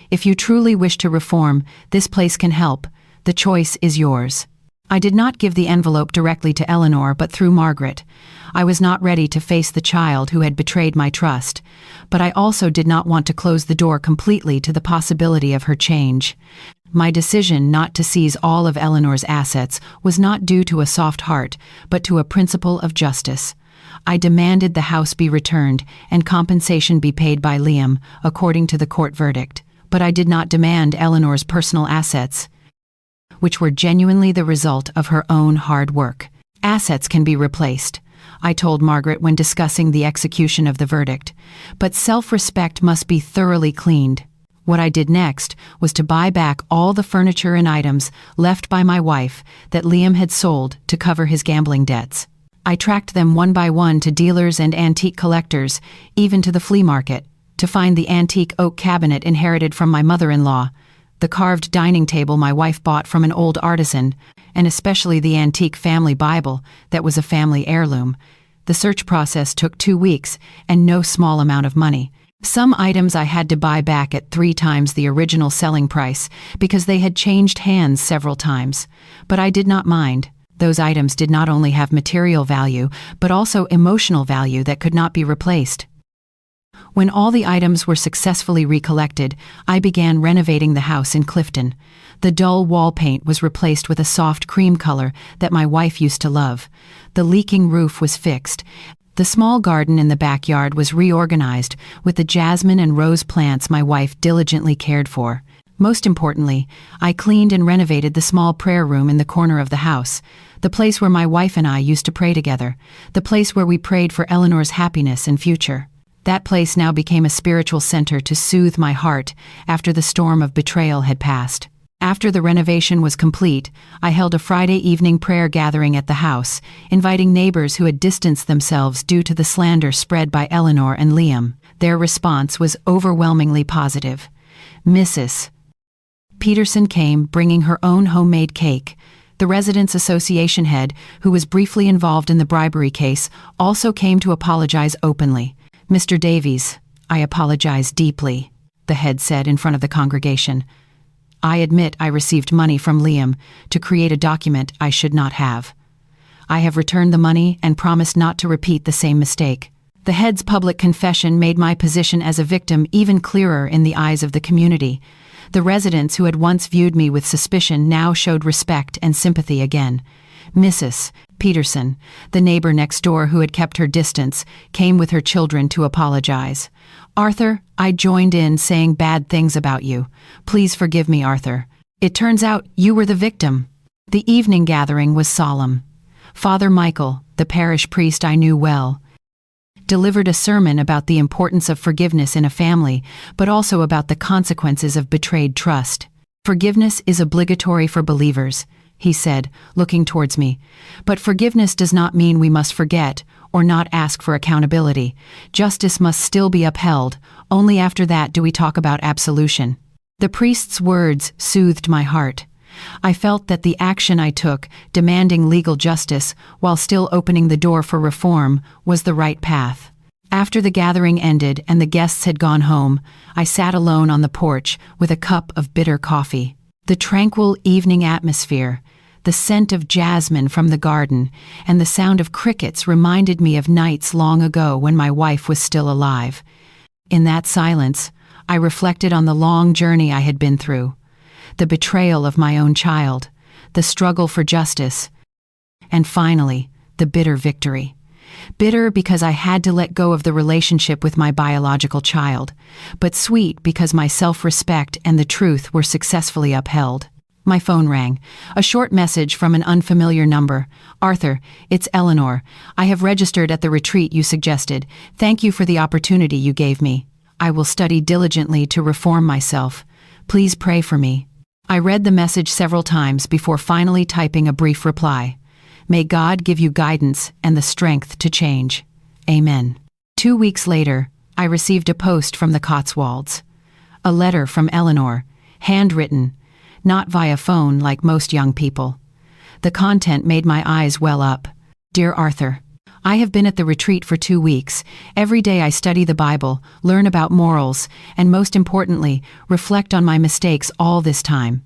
If you truly wish to reform, this place can help. The choice is yours." I did not give the envelope directly to Eleanor, but through Margaret. I was not ready to face the child who had betrayed my trust, but I also did not want to close the door completely to the possibility of her change. My decision not to seize all of Eleanor's assets was not due to a soft heart, but to a principle of justice. I demanded the house be returned and compensation be paid by Liam, according to the court verdict. But I did not demand Eleanor's personal assets, which were genuinely the result of her own hard work. "Assets can be replaced," I told Margaret when discussing the execution of the verdict, "but self-respect must be thoroughly cleaned." What I did next was to buy back all the furniture and items left by my wife that Liam had sold to cover his gambling debts. I tracked them one by one to dealers and antique collectors, even to the flea market, to find the antique oak cabinet inherited from my mother-in-law, the carved dining table my wife bought from an old artisan, and especially the antique family Bible that was a family heirloom. The search process took 2 weeks and no small amount of money. Some items I had to buy back at 3 times the original selling price because they had changed hands several times. But I did not mind. Those items did not only have material value, but also emotional value that could not be replaced. When all the items were successfully recollected, I began renovating the house in Clifton. The dull wall paint was replaced with a soft cream color that my wife used to love. The leaking roof was fixed. The small garden in the backyard was reorganized with the jasmine and rose plants my wife diligently cared for. Most importantly, I cleaned and renovated the small prayer room in the corner of the house, the place where my wife and I used to pray together, the place where we prayed for Eleanor's happiness and future. That place now became a spiritual center to soothe my heart after the storm of betrayal had passed. After the renovation was complete, I held a Friday evening prayer gathering at the house, inviting neighbors who had distanced themselves due to the slander spread by Eleanor and Liam. Their response was overwhelmingly positive. Mrs. Peterson came, bringing her own homemade cake. The Residents Association head, who was briefly involved in the bribery case, also came to apologize openly. "Mr. Davies, I apologize deeply," the head said in front of the congregation. "I admit I received money from Liam to create a document I should not have. I have returned the money and promised not to repeat the same mistake." The head's public confession made my position as a victim even clearer in the eyes of the community. The residents who had once viewed me with suspicion now showed respect and sympathy again. Mrs. Peterson, the neighbor next door who had kept her distance, came with her children to apologize. "Arthur, I joined in saying bad things about you. Please forgive me, Arthur. It turns out you were the victim." The evening gathering was solemn. Father Michael, the parish priest I knew well, delivered a sermon about the importance of forgiveness in a family, but also about the consequences of betrayed trust. "Forgiveness is obligatory for believers," he said, looking towards me. "But forgiveness does not mean we must forget or not ask for accountability. Justice must still be upheld. Only after that do we talk about absolution." The priest's words soothed my heart. I felt that the action I took, demanding legal justice while still opening the door for reform, was the right path. After the gathering ended and the guests had gone home, I sat alone on the porch with a cup of bitter coffee. The tranquil evening atmosphere, The scent of jasmine from the garden and the sound of crickets reminded me of nights long ago when my wife was still alive. In that silence, I reflected on the long journey I had been through, the betrayal of my own child, the struggle for justice, and finally, the bitter victory. Bitter because I had to let go of the relationship with my biological child, but sweet because my self-respect and the truth were successfully upheld. My phone rang. A short message from an unfamiliar number. "Arthur, it's Eleanor. I have registered at the retreat you suggested. Thank you for the opportunity you gave me. I will study diligently to reform myself. Please pray for me." I read the message several times before finally typing a brief reply. "May God give you guidance and the strength to change. Amen." 2 weeks later, I received a post from the Cotswolds. A letter from Eleanor, handwritten, not via phone like most young people. The content made my eyes well up. "Dear Arthur, I have been at the retreat for 2 weeks. Every day I study the Bible, learn about morals, and most importantly, reflect on my mistakes all this time.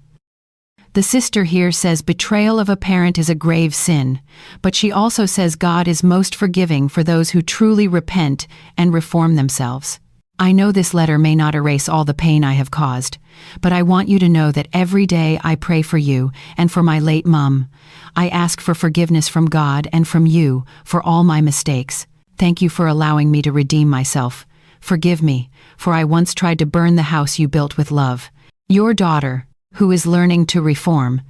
The sister here says betrayal of a parent is a grave sin, but she also says God is most forgiving for those who truly repent and reform themselves. I know this letter may not erase all the pain I have caused, but I want you to know that every day I pray for you and for my late mum. I ask for forgiveness from God and from you for all my mistakes. Thank you for allowing me to redeem myself. Forgive me, for I once tried to burn the house you built with love. Your daughter, who is learning to reform,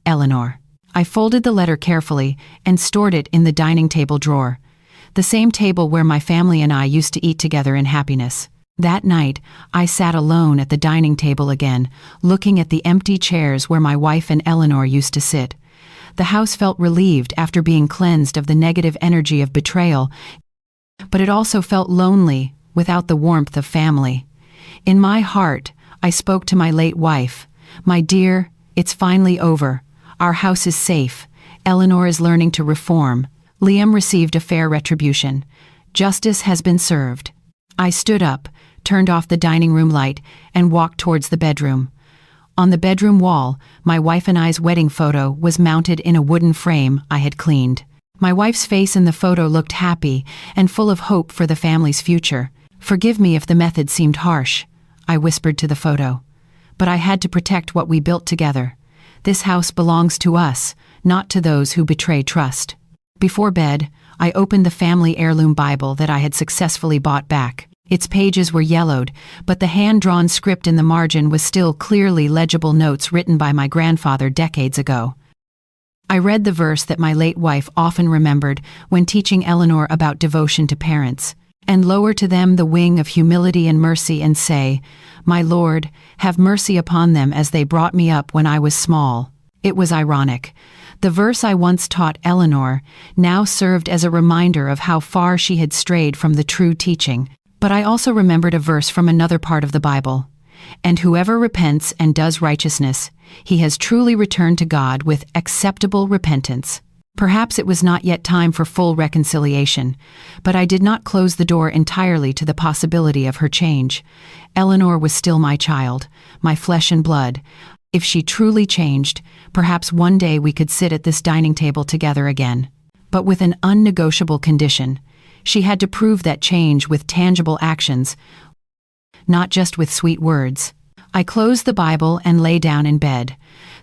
Eleanor." I folded the letter carefully and stored it in the dining table drawer, the same table where my family and I used to eat together in happiness. That night, I sat alone at the dining table again, looking at the empty chairs where my wife and Eleanor used to sit. The house felt relieved after being cleansed of the negative energy of betrayal, but it also felt lonely without the warmth of family. In my heart, I spoke to my late wife. "My dear, it's finally over. Our house is safe. Eleanor is learning to reform. Liam received a fair retribution. Justice has been served." I stood up, turned off the dining room light, and walked towards the bedroom. On the bedroom wall, my wife and I's wedding photo was mounted in a wooden frame I had cleaned. My wife's face in the photo looked happy and full of hope for the family's future. "Forgive me if the method seemed harsh," I whispered to the photo. "But I had to protect what we built together. This house belongs to us, not to those who betray trust." Before bed, I opened the family heirloom Bible that I had successfully bought back. Its pages were yellowed, but the hand-drawn script in the margin was still clearly legible notes written by my grandfather decades ago. I read the verse that my late wife often remembered when teaching Eleanor about devotion to parents. "And lower to them the wing of humility and mercy and say, 'My Lord, have mercy upon them as they brought me up when I was small.'" It was ironic. The verse I once taught Eleanor now served as a reminder of how far she had strayed from the true teaching. But I also remembered a verse from another part of the Bible. "And whoever repents and does righteousness, he has truly returned to God with acceptable repentance." Perhaps it was not yet time for full reconciliation, but I did not close the door entirely to the possibility of her change. Eleanor was still my child, my flesh and blood. If she truly changed, perhaps one day we could sit at this dining table together again. But with an unnegotiable condition. She had to prove that change with tangible actions, not just with sweet words. I closed the Bible and lay down in bed.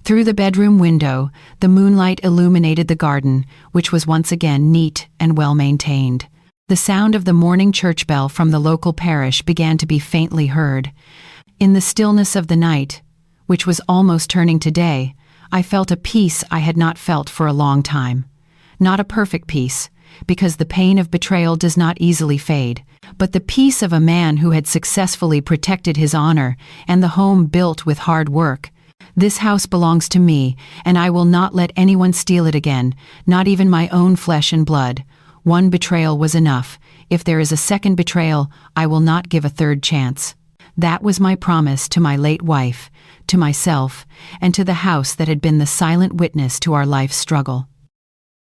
Through the bedroom window, the moonlight illuminated the garden, which was once again neat and well-maintained. The sound of the morning church bell from the local parish began to be faintly heard. In the stillness of the night, which was almost turning to day, I felt a peace I had not felt for a long time. Not a perfect peace, because the pain of betrayal does not easily fade, but the peace of a man who had successfully protected his honor and the home built with hard work. This house belongs to me, and I will not let anyone steal it again, not even my own flesh and blood. One betrayal was enough. If there is a second betrayal, I will not give a third chance. That was my promise to my late wife, to myself, and to the house that had been the silent witness to our life's struggle.